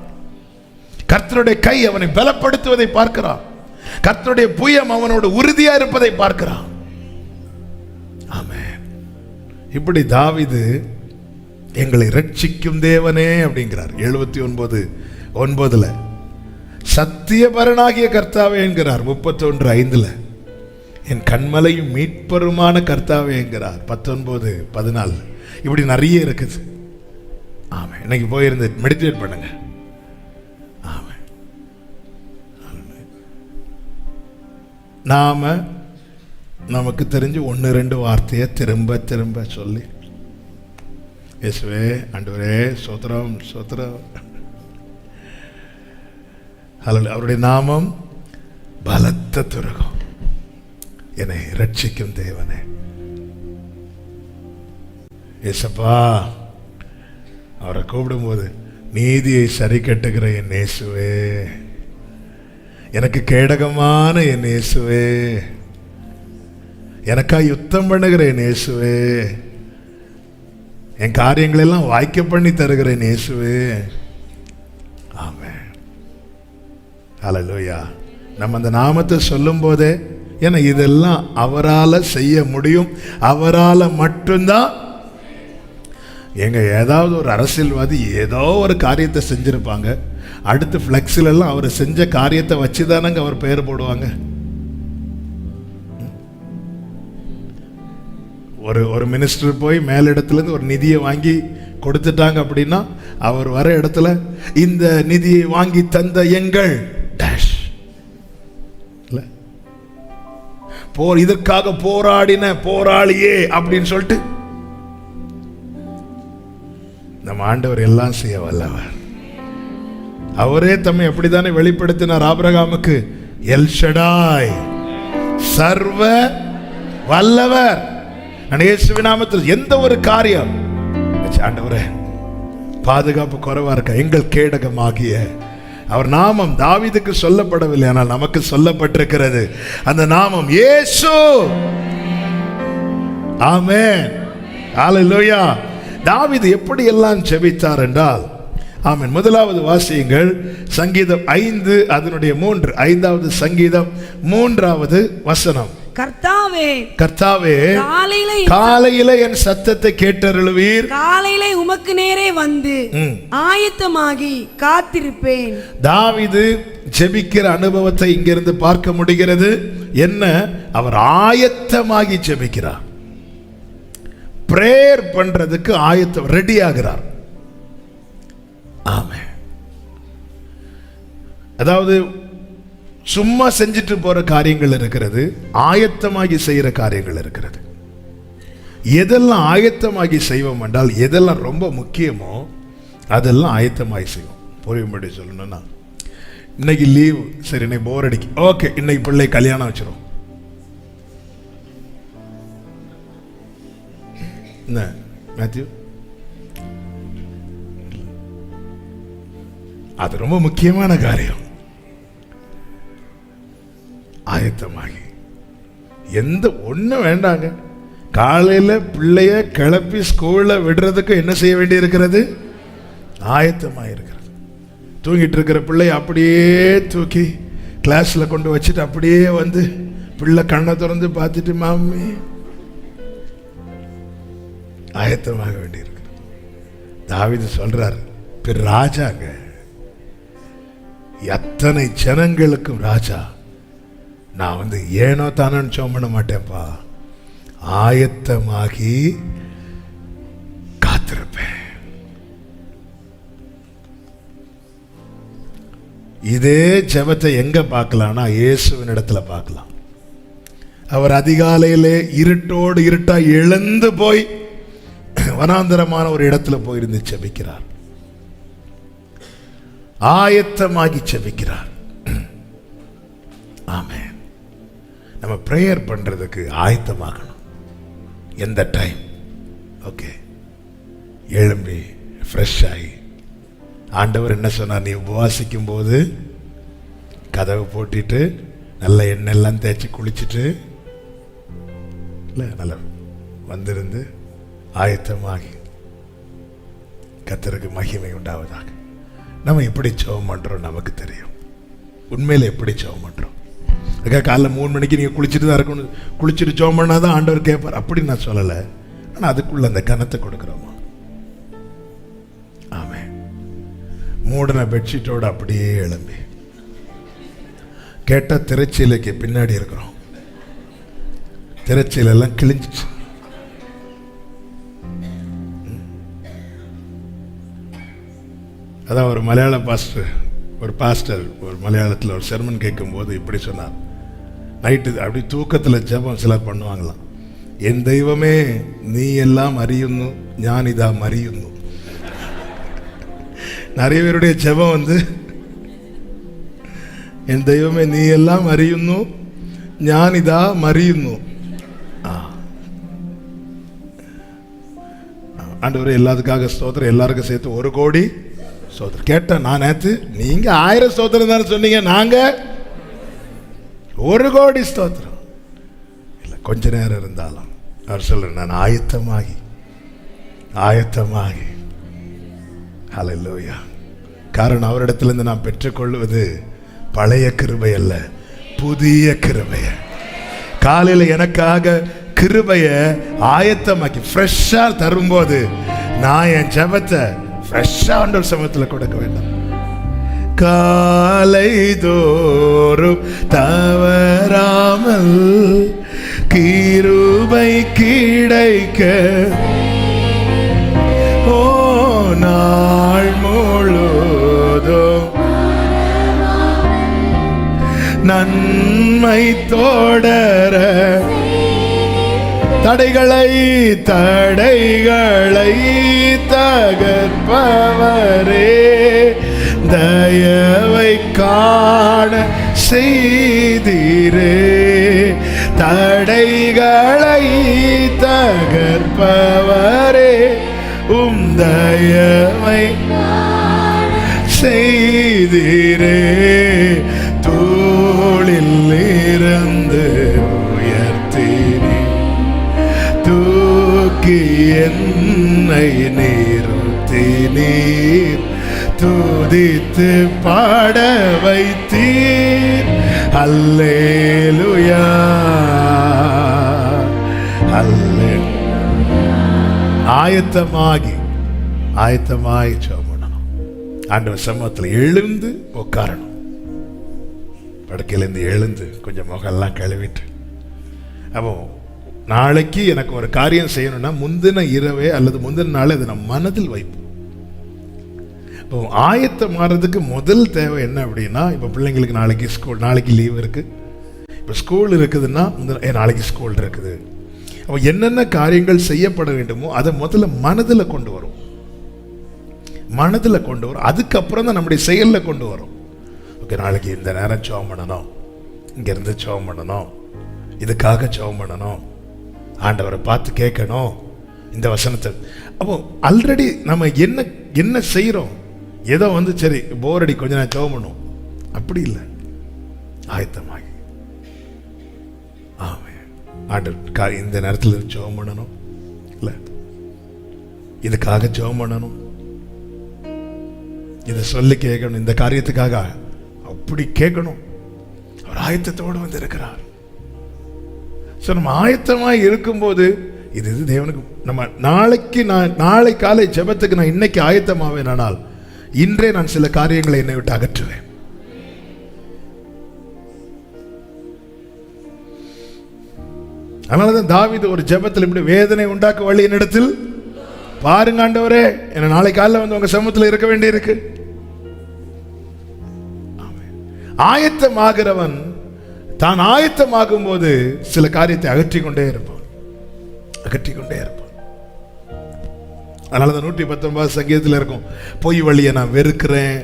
கர்த்தருடைய கை அவனை பலப்படுத்துவதை பார்க்கிறான். கர்த்தருடைய புயம் அவனோடு உறுதியா இருப்பதை பார்க்கிறான். ஆமென். இப்படி தாவீது எங்களை ரட்சிக்கும் தேவனே அப்படிங்கிறார். 79:9 சத்தியபரனாகிய கர்த்தாவே என்கிறார். 31:5 என் கண்மலையும் மீட்பருமான கர்த்தாவே என்கிறார். 19:14 இப்படி நிறைய இருக்குது. ஆமா, இன்னைக்கு போயிருந்து மெடிடேட் பண்ணுங்க. ஆமா, நாம நமக்கு தெரிஞ்சு 1-2 வார்த்தையை திரும்ப திரும்ப சொல்லி, இயேசுவே ஆண்டவரே ஸ்தோத்திரம் ஸ்தோத்திரம், அவருடைய நாமம் பலத்த துருகம், என்னை ரட்சிக்கும் தேவனே. இயேசப்பா, அவரை கூப்பிடும்போது நீதியை சரி கட்டுகிற என் இயேசுவே, எனக்கு கேடகமான என் இயேசுவே, எனக்கா யுத்தம் பண்ணுகிற என் இயேசுவே, என் காரியங்களெல்லாம் வாய்க்க பண்ணி தருகிறேன் இயேசுவே. ஆமென். ஹல்லேலூயா. நம்ம அந்த நாமத்தை சொல்லும் போதே, ஏன்னா இதெல்லாம் அவரால் செய்ய முடியும், அவரால் மட்டும்தான். எங்க ஏதாவது ஒரு அரசியல்வாதி ஏதோ ஒரு காரியத்தை செஞ்சிருப்பாங்க, அடுத்து ஃப்ளெக்ஸில் எல்லாம் அவர் செஞ்ச காரியத்தை வச்சு தானங்க அவர் பெயர் போடுவாங்க. ஒரு மினிஸ்டர் போய் மேலிடத்துலேருந்து ஒரு நிதியை வாங்கி கொடுத்துட்டாங்க அப்படின்னா, அவர் வர இடத்துல இந்த நிதியை வாங்கி தந்த எங்கள் டேஷ் இல்லை, இதற்காக போராடின போராளியே அப்படின்னு சொல்லிட்டு. நம்ம ஆண்டவர் எல்லாம் செய்ய வல்லவர். அவரே தம்மை அப்படித்தானே வெளிப்படுத்தினார் ஆபிரகாமுக்கு. எல் ஷடாய், சர்வ வல்லவர். நான் இயேசுவின் நாமத்தில் எந்த ஒரு காரியம் ஆண்டவரே பாதுகாப்பு குறைவா இருக்க, எங்கள் கேடகமாகிய அவர் நாமம் தாவீதுக்கு சொல்லப்படவில்லை, ஆனால் நமக்கு சொல்லப்பட்டிருக்கிறது. அந்த நாமம் இயேசு. ஆமென். ஹல்லேலூயா. தாவீது எப்படி எல்லாம் ஜெபித்தார் என்றால், ஆமென். முதலாவது வாசியுங்கள், சங்கீதம் 5 அதனுடைய 3. 5வது சங்கீதம் 3வது வசனம். கர்த்தாவே, கர்த்தாவே, காலையில என் சத்தத்தை கேட்டருளுவீர். காலையில உமக்கு நேரே வந்து ஆயத்தமாகி காத்திருப்பேன். தாவீது ஜெபிக்கிற அனுபவத்தை இங்கிருந்து பார்க்க முடிகிறது. என்ன? அவர் ஆயத்தமாகி ஜெபிக்கிறார். பிரேயர் பண்றதுக்கு ஆயத்தம், ரெடி ஆகிறார். ஆமென். அதாவது சும்மா செஞ்சுட்டு போற காரியங்கள் இருக்கிறது, ஆயத்தமாகி செய்யற காரியங்கள் இருக்கிறது. எதெல்லாம் ஆயத்தமாகி செய்வோம் என்றால், எதெல்லாம் ரொம்ப முக்கியமோ அதெல்லாம் ஆயத்தமாகி செய்வோம். புரியும்படி சொல்லணும்னா, இன்னைக்கு லீவ், சரி இன்னைக்கு போர் அடிக்கு, ஓகே இன்னைக்கு பிள்ளை கல்யாணம் வச்சிரும். என்ன மேத்யூ? அது ரொம்ப முக்கியமான காரியம். ஆயத்தமாகி எந்த ஒன்றும் வேண்டாங்க. காலையில் பிள்ளைய கிளப்பி ஸ்கூலில் விடுறதுக்கு என்ன செய்ய வேண்டி இருக்கிறது? ஆயத்தமாக இருக்கிறது. தூங்கிட்டு இருக்கிற பிள்ளைய அப்படியே தூக்கி கிளாஸில் கொண்டு வச்சுட்டு அப்படியே வந்து பிள்ளை கண்ணை திறந்து பார்த்துட்டு மாமி ஆயத்தமாக வேண்டி இருக்கு. தாவீது சொல்றார், ராஜாங்க, எத்தனை ஜனங்களுக்கும் ராஜா, நான் வந்து ஏனோ தானோன்னு சோம் பண்ண மாட்டேன்ப்பா, ஆயத்தமாகி காத்திருப்பேன். இதே ஜெபத்தை எங்க பார்க்கலாம்னா இயேசுவின் இடத்துல பார்க்கலாம். அவர் அதிகாலையிலே இருட்டோடு இருட்டா எழுந்து போய் வனாந்தரமான ஒரு இடத்துல போயிருந்து ஜெபிக்கிறார். ஆயத்தமாகி ஜெபிக்கிறார். ஆமென். நம்ம பிரேயர் பண்றதுக்கு ஆயத்தமாகணும். எந்த டைம்? ஓகே, எழும்பி ஃப்ரெஷ் ஆகி, ஆண்டவர் என்ன சொன்னார்? நீ உபவாசிக்கும் போது கதவை போட்டிட்டு நல்ல எண்ணெய்லாம் தேய்ச்சி குளிச்சுட்டு இல்லை நல்லா வந்திருந்து ஆயத்தமாகி கர்த்தருக்கு மகிமை உண்டாவதாக. நம்ம எப்படி ஜெபம் பண்றோம் நமக்கு தெரியும். உண்மையில எப்படி ஜெபம் பண்றோம்? அதுக்காக காலைல 3 மணிக்கு நீங்கள் குளிச்சுட்டு தான் இருக்கணும், குளிச்சுட்டு ஜெபம் பண்ணாதான் ஆண்டவர் கேட்பார் அப்படின்னு நான் சொல்லலை. ஆனால் அதுக்குள்ள அந்த கனத்தை கொடுக்குறோமா? ஆமென். மூடின பெட்ஷீட்டோடு அப்படியே எழும்பி கேட்ட திரைச்சீலைக்கு பின்னாடி இருக்கிறோம். திரைச்சீலெல்லாம் கிழிஞ்சிச்சு. அதான் ஒரு மலையாள பாஸ்டர் ஒரு மலையாளத்தில் ஒரு செர்மன் கேட்கும்போது இப்படி சொன்னார். நைட்டு அப்படி தூக்கத்தில் ஜெபம் சிலர் பண்ணுவாங்களாம். என் தெய்வமே நீ எல்லாம் அறியுന്നു, ஞான் இதா மறியுന്നു. நிறைய பேருடைய ஜெபம் வந்து என் தெய்வமே நீ எல்லாம் அறியுന്നു, ஞான் இதா மறியுന്നു. ஆண்டவரே எல்லாத்துக்காக ஸ்தோத்திரம், எல்லாருக்கும் சேர்த்து 1 கோடி ஸ்தோத்திரம். கேட்டேன் நான் நேற்று, நீங்க 1000 ஸ்தோத்திரம் தானே சொன்னீங்க, நாங்க 1 கோடி ஸ்தோத்திரம். இல்லை, கொஞ்ச நேரம் இருந்தாலும் அவர் சொல்ற, நான் ஆயத்தமாகி ஆயத்தமாகி. ஹல்லேலூயா. காரணம் அவரிடத்திலிருந்து நாம் பெற்றுக்கொள்வது பழைய கிருபை அல்ல, புதிய கிருபைய. காலையில் எனக்காக கிருபைய ஆயத்தமாக்கி ஃப்ரெஷ்ஷா தரும்போது நான் என் ஜெபத்தை ஃப்ரெஷ்ஷா ஆண்டவர் சமூகத்தில் கொடுக்க வேண்டும். காலை தோறும் தவறாமல் கிருபை கிடைக்க, ஓ நாள் முழுதும் நன்மை தொடர, தடைகளை தகர்ப்பவரே, தயவை காண செய்தீரே, தடைகளை தகர்ப்பவரே, தயவை செய்தீரே, தோளில் இருந்து உயர்த்தீரே, தூக்கி என்னை நிறுத்தினீர், துதித்து பாட வைத்தீர். அல்லேலூயா, அல்லேலூயா. ஆயத்தமாகி ஜெபம் பண்ணணும். ஆண்டவர் சமூகத்தில் எழுந்து உட்காரணும். படுக்கையிலேருந்து எழுந்து கொஞ்சம் முகெல்லாம் கழுவிட்டு, அப்போ நாளைக்கு எனக்கு ஒரு காரியம் செய்யணும்னா முந்தின இரவே அல்லது முந்தின நாளே அதை நம்ம மனதில் வைப்போம். இப்போ ஆயத்தம் மாறதுக்கு முதல் தேவை என்ன அப்படின்னா, இப்போ பிள்ளைங்களுக்கு நாளைக்கு ஸ்கூல், நாளைக்கு லீவ் இருக்குது, இப்போ ஸ்கூல் இருக்குதுன்னா நாளைக்கு ஸ்கூல் இருக்குது. அப்போ என்னென்ன காரியங்கள் செய்யப்பட வேண்டுமோ அதை முதல்ல மனதில் கொண்டு வரும், மனதில் கொண்டு வரும். அதுக்கப்புறம் தான் நம்முடைய செயலில் கொண்டு வரும். ஓகே, நாளைக்கு இந்த நேரம் ஜெபம் பண்ணணும், இங்கேருந்து ஜெபம் பண்ணணும், இதுக்காக ஜெபம் பண்ணணும், ஆண்டவரை பார்த்து கேட்கணும் இந்த வசனத்தை. அப்போ ஆல்ரெடி நம்ம என்ன செய்கிறோம், ஏதோ சரி போர் அடி கொஞ்ச நேரம் ஜெபம் பண்ணும், அப்படி இல்லை. ஆயத்தமாகி ஆண்டவர் இந்த நேரத்தில் ஜெபம் பண்ணணும், இல்லை இதுக்காக ஜெபம் பண்ணணும், இதை சொல்லி கேட்கணும், இந்த காரியத்துக்காக அப்படி கேட்கணும். அவர் ஆயத்தத்தோடு இருக்கிறார். ஸோ நம்ம ஆயத்தமாக இருக்கும்போது இது தேவனுக்கு நம்ம நாளை காலை ஜெபத்துக்கு நான் இன்னைக்கு ஆயத்தமாவேன், ஆனால் இன்றே நான் சில காரியங்களை என்னை விட்டு அகற்றுவேன். அதனாலதான் தாவீது ஒரு ஜெபத்தில் இப்படி வேதனை உண்டாக்க வழி என்னிடத்தில் பாருங்க ஆண்டவரே, என்ன நாளை காலையில் உங்க சமூகத்தில் இருக்க வேண்டி இருக்கு. ஆயத்தமாகிறவன் தான் ஆயத்தமாகும் போது சில காரியத்தை அகற்றிக்கொண்டே இருப்பான். அதனாலதான் 119 சங்கீதத்தில் இருக்கும், பொய் வழியை நான் வெறுக்கிறேன்,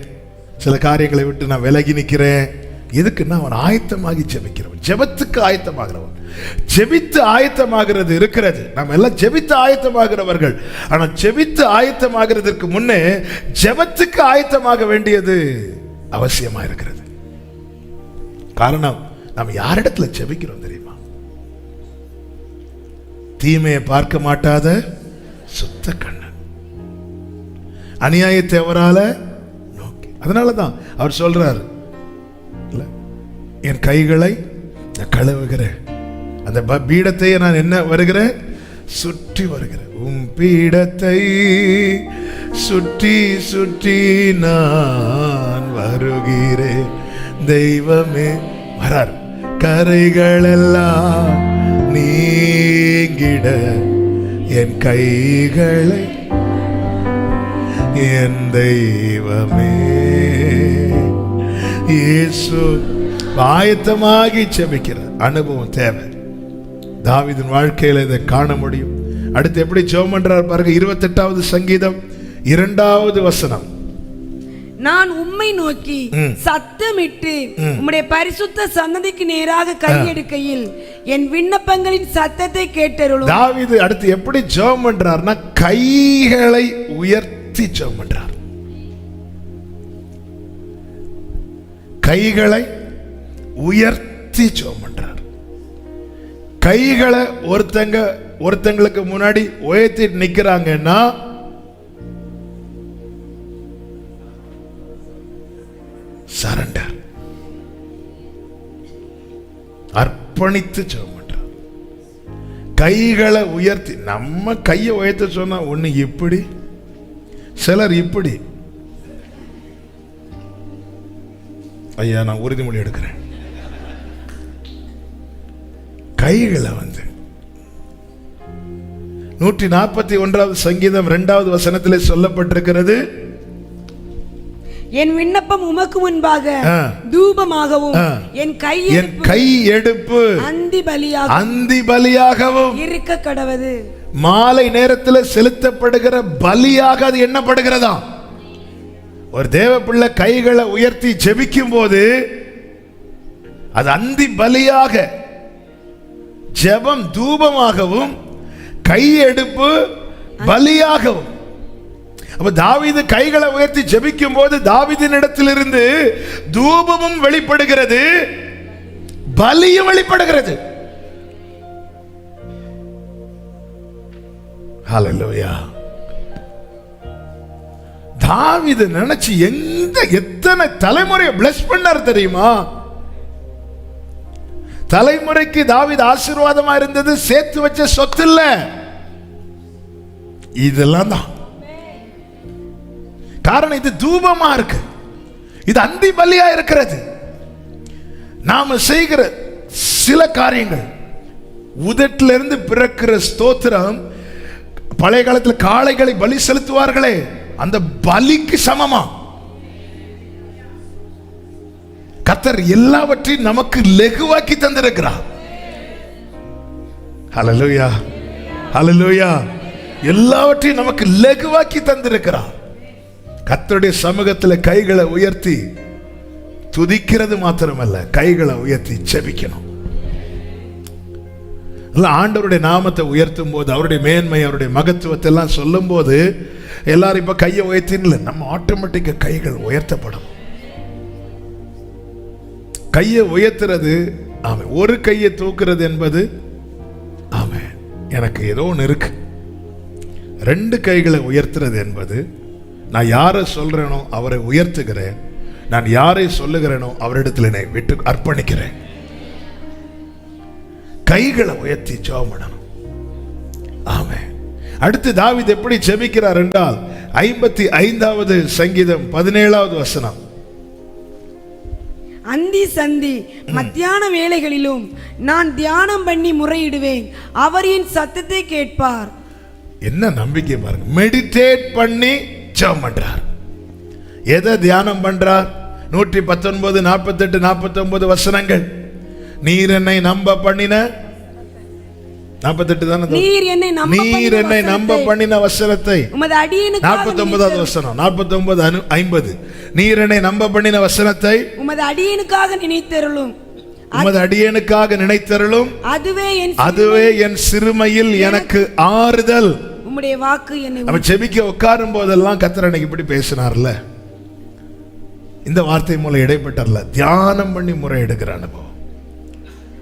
சில காரியங்களை விட்டு நான் விலகி நிற்கிறேன். எதுக்குன்னா அவன் ஆயத்தமாகி ஜெபிக்கிறவன், ஜெபத்துக்கு ஆயத்தமாகிறவன். ஜெபித்து ஆயத்தமாகிறது இருக்கிறது, நம்ம எல்லாம் ஜெபித்து ஆயத்தமாகிறவர்கள். ஆனால் ஜெபித்து ஆயத்தமாகிறதுக்கு முன்னே ஜெபத்துக்கு ஆயத்தமாக வேண்டியது அவசியமா இருக்கிறது. காரணம், நம்ம யாரிடத்துல ஜெபிக்கிறோம் தெரியுமா? தீமையை பார்க்க மாட்டாத சுத்த கண்ணன், அநியாயத்தை அவரால நோக்கி. அதனாலதான் அவர் சொல்றார், என் கைகளை கழுவுகிறேன், அந்த பீடத்தை நான் என்ன வருகிறேன், சுற்றி வருகிறேன், உம் பீடத்தை சுற்றி சுற்றி நான் வருகிறேன். தெய்வமே வரார், கரைகள் எல்லாம் நீங்கிட என் கைகளை, என் தெய்வமே இயேசு. ஆயத்தமாகி ஜெபிக்கிற அனுபவம் தேவை. தாவீதின் வாழ்க்கையில இதை காண முடியும். அடுத்து எப்படி ஜெபம் பண்றார் பாருங்க, 28வது சங்கீதம் 2வது வசனம். நான் உம்மை நோக்கி சத்தமிட்டு உம்முடைய பரிசுத்த சன்னதிக்கு நேராக கையெடுக்கையில் என் விண்ணப்பங்களின் சத்தத்தை கேட்டருளும். தாவீது அடுத்து எப்படி ஜெபம் பண்றார்னா, கைகளை உயர்த்தி ஜெபம் பண்றார். கைகளை உயர்த்தி ஜெபம் பண்றார். கைகளை ஒருத்தங்களுக்கு முன்னாடி உயர்த்தி நிக்கிறாங்கன்னா சரண்டர், அர்ப்பணித்து ஜெபம் பண்றார். கைகளை உயர்த்தி, நம்ம கையை உயர்த்த சொன்னா ஒண்ணு இப்படி, சிலர் இப்படி. ஐயா நான் உறுதிமொழி எடுக்கிறேன், கைகளை 141 சங்கீதம் 2வது வசனத்திலே சொல்லப்பட்டிருக்கிறது, என் விண்ணப்பம் உமக்கு முன்பாக தூபமாகவும் என் கை எடுப்பு அந்தி பலியாகவும் இருக்க கடவது. மாலை நேரத்தில் செலுத்தப்படுகிற பலியாக அது எண்ணப்படுகிறதா? ஒரு தேவ பிள்ளை கைகளை உயர்த்தி ஜெபிக்கும் போது அது அந்தி பலியாக, ஜெபம் தூபமாகவும் கையெடுப்பு பலியாகவும். அப்ப தாவீது கைகளை உயர்த்தி ஜெபிக்கும் போது தாவீதின் இடத்திலிருந்து தூபமும் வெளிப்படுகிறது, பலியும் வெளிப்படுகிறது. ஹல்லேலூயா. தாவீது நினைச்சு எத்தனை தலைமுறையை பிளஸ் பண்ணார் தெரியுமா? தலைமுறைக்கு தாவீது ஆசீர்வாதமா இருந்தது, சேர்த்து வச்ச சொத்து இல்ல, இதெல்லாம் தான் காரணம். இது தூபமா இருக்கு, இது அந்தி பலியா இருக்கிறது. நாம செய்கிற சில காரியங்கள், உதட்டிலிருந்து பிறக்கிற ஸ்தோத்திரம், பழைய காலத்தில் காளைகளை பலி செலுத்துவார்களே, அந்த பலிக்கு சமமா. கர்த்தர் எல்லாவற்றையும் நமக்கு லெகுவாக்கி தந்திருக்கிறார். ஹல்லேலூயா, ஹல்லேலூயா. எல்லாவற்றையும் நமக்கு லெகுவாக்கி தந்திருக்கிறார். கர்த்தருடைய சமூகத்தில் கைகளை உயர்த்தி துதிக்கிறது மாத்திரமல்ல, கைகளை உயர்த்தி ஜெபிக்கணும். ஆண்டவருடைய நாமத்தை உயர்த்தும் போது, அவருடைய மேன்மை, அவருடைய மகத்துவத்தை எல்லாம் சொல்லும் போது எல்லாரும் இப்ப கையை உயர்த்தின்னு, நம்ம ஆட்டோமேட்டிக்கா கைகள் உயர்த்தப்படும். கையை உயர்த்துறது ஆமே, ஒரு கையை தூக்குறது என்பது ஆமே, எனக்கு ஏதோ ஒன்று இருக்கு. 2 கைகளை உயர்த்துறது என்பது, நான் யாரை சொல்றேனோ அவரை உயர்த்துகிறேன், நான் யாரை சொல்லுகிறேனோ அவரிடத்தில் என்னை விட்டு அர்ப்பணிக்கிறேன். கைகளை உயர்த்தி ஜெபம் பண்ணணும். ஆமென். அடுத்து தாவீது எப்படி ஜெபிக்கிறார் என்றால் 55வது சங்கீதம் 17வது வசனம், அந்தி சந்தி மத்தியான வேளைகளிலும் நான் தியானம் பண்ணி முறையிடுவேன், அவர் என் சத்தத்தை கேட்பார். என்ன நம்பிக்கை பாருங்க. மெடிடேட் பண்ணி ஜெபம் பண்றார். எதை தியானம் பண்றார்? 119, 48, 49 வசனங்கள். நீர் என்னை நம்ப பண்ணின 48 தானே, நீர் என்னை நம்ப பண்ணின வசனத்தை. 49வது வசனம், 49, 50. நீர் என்னை நம்ப பண்ணின வசனத்தை உமது அடியேனுக்காக நினைத்தருளும், உமது அடியேனுக்காக நினைத்தருளும், அதுவே என் சிறுமையில் எனக்கு ஆறுதல். உம்முடைய வாக்கு என்னை. அவன் ஜெபிக்க உட்காரும் போதெல்லாம் கர்த்தர் அன்னைக்கு இப்படி பேசினார்ல, இந்த வார்த்தை மூலம் இடைப்பட்டார்ல, தியானம் பண்ணி முறை எடுக்கிற அனுபவம்.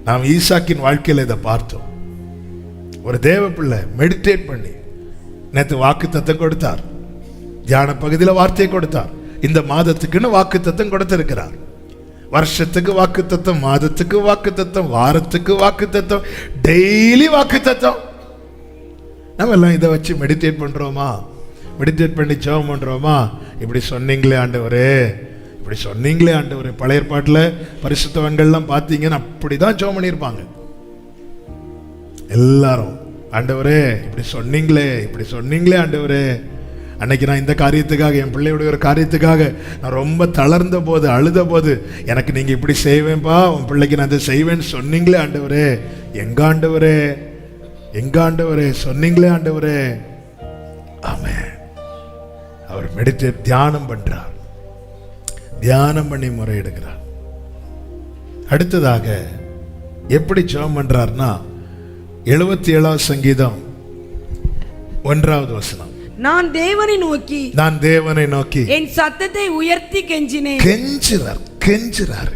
நாம் ஈசாக்கின் வாழ்க்கையில் இதை பார்த்தோம். ஒரு தேவ பிள்ளை மெடிடேட் பண்ணி நேற்று வாக்கு தத்தம் கொடுத்தார், தியான பகுதியில் வார்த்தையை கொடுத்தார். இந்த மாதத்துக்குன்னு வாக்கு தத்தம் கொடுத்திருக்கிறார். வருஷத்துக்கு வாக்கு தத்தம், மாதத்துக்கு வாக்கு தத்தம், வாரத்துக்கு வாக்கு தத்தம், டெய்லி வாக்கு தத்தம். நம்ம எல்லாம் இதை வச்சு மெடிடேட் பண்றோமா? மெடிடேட் பண்ணி ஜெபம் பண்றோமா? இப்படி சொன்னீங்களே ஆண்டவரே, இப்படி சொன்னீங்களே ஆண்டவரே. பழைய ஏற்பாட்டில் பரிசுத்தவான்கள்லாம் பார்த்தீங்கன்னா அப்படிதான் ஜெபம் பண்ணியிருப்பாங்க. எல்லாரும் ஆண்டவரே இப்படி சொன்னீங்களே, இப்படி சொன்னீங்களே ஆண்டவரே. அன்னைக்கு நான் இந்த காரியத்துக்காக, என் பிள்ளையுடைய ஒரு காரியத்துக்காக நான் ரொம்ப தளர்ந்த போது, அழுத போது, எனக்கு நீங்க இப்படி செய்வேன்பா, உன் பிள்ளைக்கு நான் இதை செய்வேன்னு சொன்னீங்களே ஆண்டவரே. எங்க ஆண்டவரே, எங்க ஆண்டவரே சொன்னீங்களே ஆண்டவரே. ஆமென். அவர் மெடிடேட், தியானம் பண்றார், தியானம் பண்ணி முறையிடுகிறார். அடுத்ததாக எப்படி ஜெபம் பண்றார்னா 77வது சங்கீதம் 1வது வசனம், நான் தேவனை நோக்கி என் சத்தத்தை உயர்த்தி கெஞ்சினேன். கெஞ்சுறார்.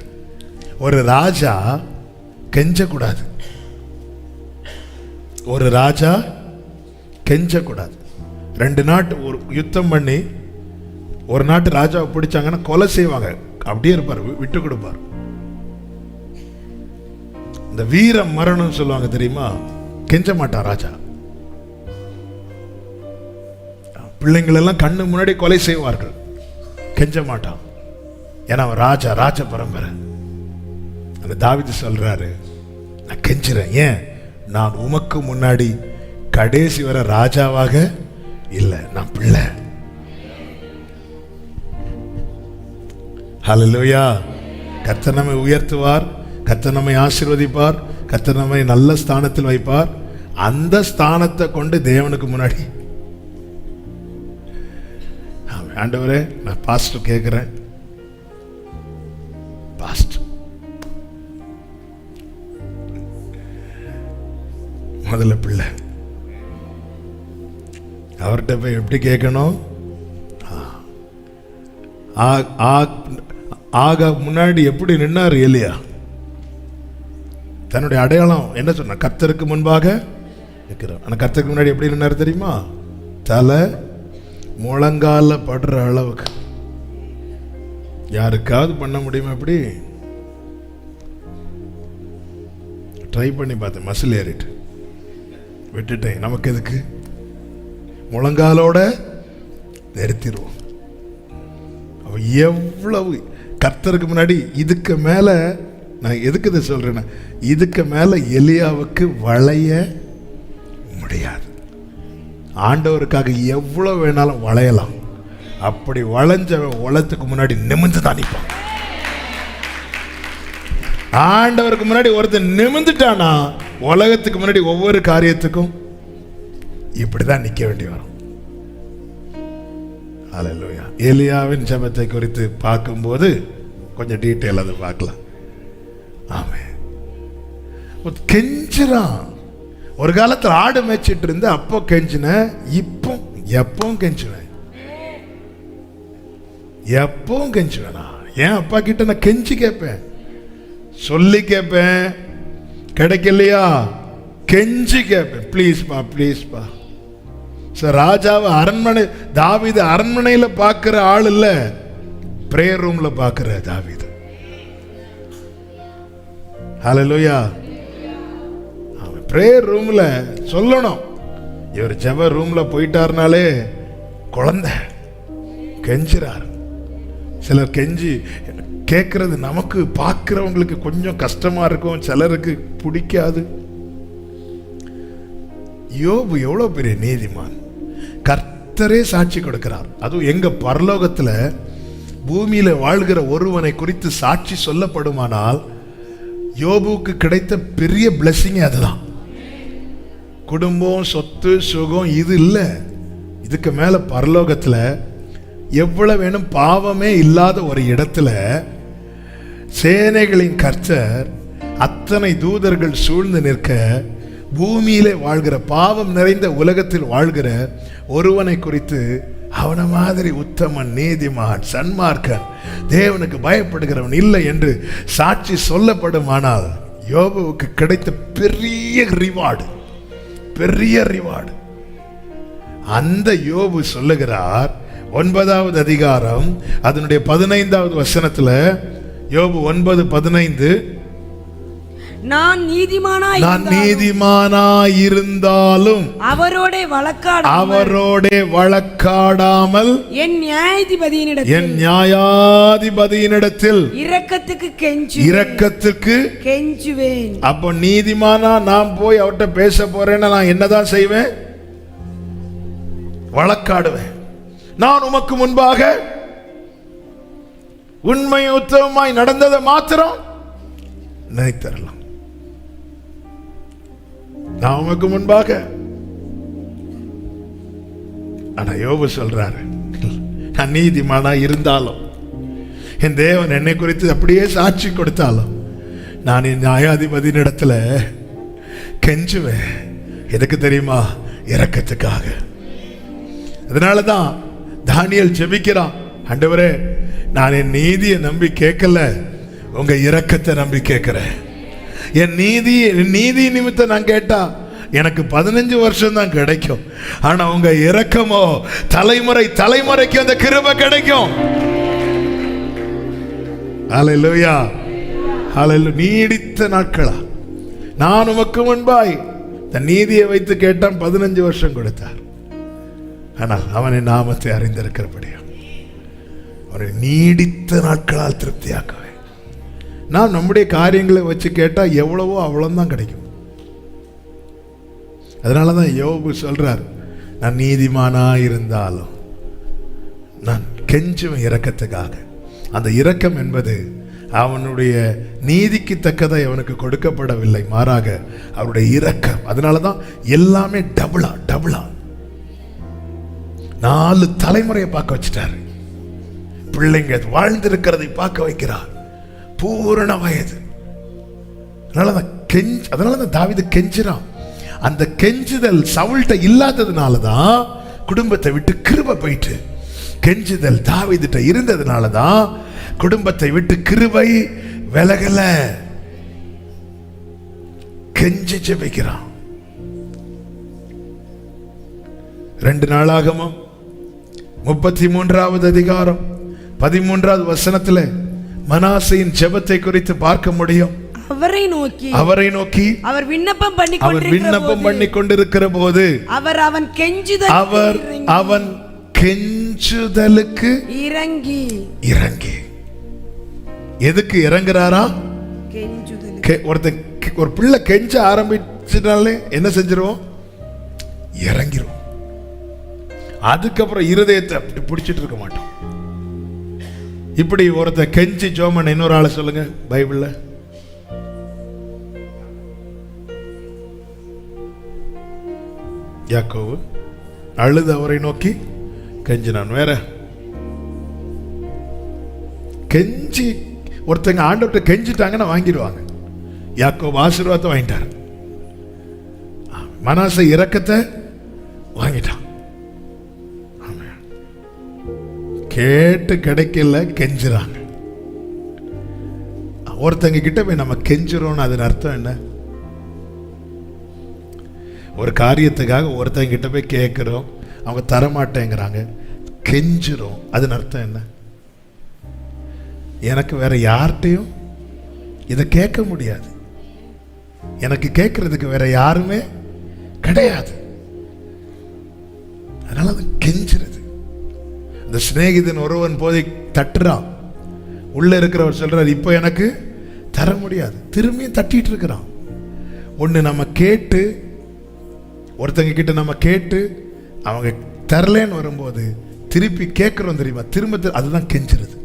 ஒரு ராஜா கெஞ்ச கூடாது. ஒரு ராஜா கெஞ்சக்கூடாது. 2 நாட்டு ஒரு யுத்தம் பண்ணி ஒரு நாட்டு ராஜாவை பிடிச்சாங்கன்னா கொலை செய்வாங்க. அப்படியே இருப்பார், விட்டு கொடுப்பார். இந்த வீர மரணம் சொல்லுவாங்க தெரியுமா? கெஞ்ச மாட்டான் ராஜா. பிள்ளைங்களெல்லாம் கண்ணு முன்னாடி கொலை செய்வார்கள், கெஞ்ச மாட்டான். ஏன்னா அவன் ராஜா, ராஜ பரம்பரை. அந்த தாவீது சொல்றாரு, நான் கெஞ்சுறேன். ஏன்? நான் உமக்கு முன்னாடி கடைசி வர ராஜாவாக இல்லை, நான் பிள்ளை. ஹல்லேலூயா. கர்த்தர் நம்மை உயர்த்துவார், கர்த்தர் நம்மை ஆசீர்வதிப்பார், கர்த்தர் நம்மை நல்ல ஸ்தானத்தில் வைப்பார். அந்த ஸ்தானத்தை கொண்டு தேவனுக்கு முன்னாடி, ஆண்டவரே நான் பாஸ்டர் கேட்கிறேன், பாஸ்டர் முதல்ல பிள்ளை, அவர்கிட்ட போய் எப்படி கேட்கணும்? ஆக முன்னாடி எப்படி நின்னார் எலியா? தன்னுடைய அடையாளம் என்ன சொன்ன? கர்த்தருக்கு முன்பாக நிற்கிறார். ஆனால் கர்த்தருக்கு முன்னாடி எப்படி நின்னார் தெரியுமா? தலை முழங்கால படுற அளவுக்கு. யாருக்காவது பண்ண முடியுமா? எப்படி ட்ரை பண்ணி பார்த்தேன், மசில் ஏறிட்டு விட்டுட்டேன். நமக்கு எதுக்கு? முழங்காலோட நிறுத்திடுவோம். எவ்வளவு கர்த்தருக்கு முன்னாடி. இதுக்கு மேல நான் எதுக்கு இதை சொல்றேன்னா, இதுக்கு மேல எலியாவுக்கு வளைய முடியாது. ஆண்டவருக்காக எவ்வளவு வேணாலும் வளையலாம். அப்படி வளைஞ்சவன் உலகத்துக்கு முன்னாடி நிமிர்ந்து தான் நிற்பான். ஆண்டவருக்கு முன்னாடி ஒருத்தர் நிமிர்ந்துட்டானா உலகத்துக்கு முன்னாடி ஒவ்வொரு காரியத்துக்கும் இப்படிதான் நிற்க வேண்டி வரும். ஹல்லேலூயா. எலியாவின் ஜெபத்தை குறித்து பார்க்கும்போது கொஞ்சம் டீட்டெயில் அதை பார்க்கலாம். ஆமென். கெஞ்சுறான். ஒரு காலத்தில் ஆடு மேய்ச்சிட்டு இருந்து அப்போ கெஞ்சின, இப்போ எப்பவும் கெஞ்சுவேன், எப்பவும் கெஞ்சுவேனா? ஏன் அப்பா கிட்ட நான் கெஞ்சி கேட்பேன், சொல்லி கேட்பேன், கிடைக்கலையா கெஞ்சி கேட்பேன், ப்ளீஸ்பா ப்ளீஸ்பா. சார் ராஜாவை அரண்மனை, தாவீது அரண்மனையில பார்க்கிற ஆள் இல்ல, பிரேயர் ரூம்ல பார்க்கிற தாவீது. ஹல்லேலூயா. அவன் பிரேயர் ரூம்ல சொல்லணும். இவர் ஜெப ரூம்ல போயிட்டாருனாலே குழந்தை கெஞ்சுறாரு. சிலர் கெஞ்சி கேட்கறது நமக்கு பார்க்கிறவங்களுக்கு கொஞ்சம் கஷ்டமா இருக்கும், சிலருக்கு பிடிக்காது. யோபு எவ்வளவு பெரிய நீதிமான். கர்த்தரே சாட்சி கொடுக்கிறார். அதுவும் எங்க பரலோகத்துல பூமியில வாழ்கிற ஒருவனை குறித்து சாட்சி சொல்லப்படுமானால் யோபுக்கு கிடைத்த பெரிய பிளெஸிங் அதுதான். குடும்பம், சொத்து, சுகம் இது இல்லை. இதுக்கு மேல பரலோகத்துல எவ்வளவு வேணும், பாவமே இல்லாத ஒரு இடத்துல சேனைகளின் கர்த்தர் அத்தனை தூதர்கள் சூழ்ந்து நிற்க, பூமியிலே வாழ்கிற, பாவம் நிறைந்த உலகத்தில் வாழ்கிற ஒருவனை குறித்து அவன மாதிரி உத்தமன், நீதிமான், சன்மார்க்கன், தேவனுக்கு பயப்படுகிறவன் இல்லை என்று சாட்சி சொல்லப்படுமானால் யோபுவுக்கு கிடைத்த பெரிய ரிவார்டு, பெரிய ரிவார்டு. அந்த யோபு சொல்லுகிறார் 9வது அதிகாரம் அதனுடைய 15வது வசனத்துல, யோபு 9:15, நான் நீதிமானாயிருந்தாலும் அவரோட வழக்காடாமல் என் நியாயாதிபதியினிடத்தில் இரக்கத்துக்கு கெஞ்சுவேன். அப்போ நீதிமானா நான் போய் அவர்கிட்ட பேச போறேன்னா நான் என்னதான் செய்வேன்? வழக்காடுவேன். நான் உமக்கு முன்பாக உண்மை உத்தமமாய் நடந்ததை மாத்திரம் நினைத்தரலாம். நான் உமக்கு முன்பாக. ஆனா யோபு சொல்றாரு, நான் நீதிமானா இருந்தாலும், என் தேவன் என்னை குறித்து அப்படியே சாட்சி கொடுத்தாலும், நான் என் நியாயாதிபதியின் இடத்துல கெஞ்சுவேன். எதுக்கு தெரியுமா? இரக்கத்துக்காக. அதனாலதான் தானியேல் ஜெபிக்கிறான், ஆண்டவரே நான் என் நீதியை நம்பி கேட்கல, உங்க இரக்கத்தை நம்பி கேட்கிறேன். என் நீதி நிமித்தம் நான் கேட்டா எனக்கு 15 வருஷம் தான் கிடைக்கும். ஆனா உங்க இரக்கமோ தலைமுறை தலைமுறைக்கு அந்த கிருபை கிடைக்கும். ஹல்லேலூயா, ஹல்லேலூயா. நீடித்த நாட்களா நான் உமக்கு முன்பாய் தன் நீதியை வைத்து கேட்டான். 15 வருஷம் கொடுத்தார். ஆனால் அவனை நாமத்தை அறிந்திருக்கிறபடியா அவரை நீடித்த நாட்களால் திருப்தியாக்குவேன். நாம் நம்முடைய காரியங்களை வச்சு கேட்டா எவ்வளவோ அவ்வளவுதான் கிடைக்கும். அதனாலதான் யோபு சொல்றார், நான் நீதிமானா இருந்தாலும் நான் கெஞ்சுவேன் இரக்கத்துக்காக. அந்த இரக்கம் என்பது அவனுடைய நீதிக்கு தக்கதை அவனுக்கு கொடுக்கப்படவில்லை, மாறாக அவருடைய இரக்கம். அதனாலதான் எல்லாமே டபுளா 4 தலைமுறையை பார்க்க வச்சுட்டாரு. பிள்ளைங்க வாழ்ந்திருக்கிறதை பார்க்க வைக்கிறார். பூரண வயது. அதனாலதான் தாவீது கெஞ்சுறான். அந்த கெஞ்சுதல் சவுல்ட்ட இல்லாததுனாலதான் குடும்பத்தை விட்டு கிருபை போயிட்டு, கெஞ்சுதல் தாவீதுட்ட இருந்ததுனாலதான் குடும்பத்தை விட்டு கிருபை விலகல. கெஞ்சி ஜெபிக்கிறான். 2 நாளாகமம் 33வது அதிகாரம் 13வது வசனத்துல மனாசேயின் ஜெபத்தை குறித்து பார்க்க முடியும். அவரை நோக்கி அவர் விண்ணப்பம் பண்ணி கொண்டிருக்கிற போது அவன் கெஞ்சுதலுக்கு இறங்கி எதுக்கு இறங்குறாரா? ஒரு பிள்ளை கெஞ்ச ஆரம்பிச்சனாலே என்ன செஞ்சிருவோம்? இறங்கிரும். அதுக்கப்புறம் இருதயத்தை அப்படி பிடிச்சிட்டு இருக்க மாட்டோம். இப்படி ஒருத்த கெஞ்சி ஜோமன் இன்னொரு ஆளை சொல்லுங்க பைபிள்ல. யாக்கோபு அழுது அவரை நோக்கி கெஞ்சினான். வேற கெஞ்சி ஒருத்தங்க ஆண்டவர்கிட்ட கெஞ்சிட்டாங்கன்னா வாங்கிடுவாங்க. யாக்கோபு ஆசீர்வாதத்தை வாங்கிட்டார். மனாசே இரக்கத்தை வாங்கிட்டான். கேட்டு கிடைக்கல, கெஞ்சுறாங்க. ஒருத்தங்க கிட்ட போய் நம்ம கெஞ்சுறோம்னு அதன் அர்த்தம் என்ன? ஒரு காரியத்துக்காக ஒருத்தங்க கிட்ட போய் கேட்கிறோம், அவங்க தரமாட்டேங்கிறாங்க, கெஞ்சுறோம், அதன் அர்த்தம் என்ன? எனக்கு வேற யார்கிட்டையும் இதை கேட்க முடியாது, எனக்கு கேட்கறதுக்கு வேற யாருமே கிடையாது. அதனால அது கெஞ்சுறது. இந்த சிநேகிதன் ஒருவன் போதை தட்டுறான். உள்ள இருக்கிறவர் சொல்றார், இப்போ எனக்கு தர முடியாது. திரும்பியும் தட்டிட்டு இருக்கிறான். ஒன்று நம்ம கேட்டு ஒருத்தங்க கிட்ட நம்ம கேட்டு அவங்க தரலன்னு வரும்போது திருப்பி கேட்கிறோம் தெரியுமா? திரும்ப அதுதான் கெஞ்சுறது.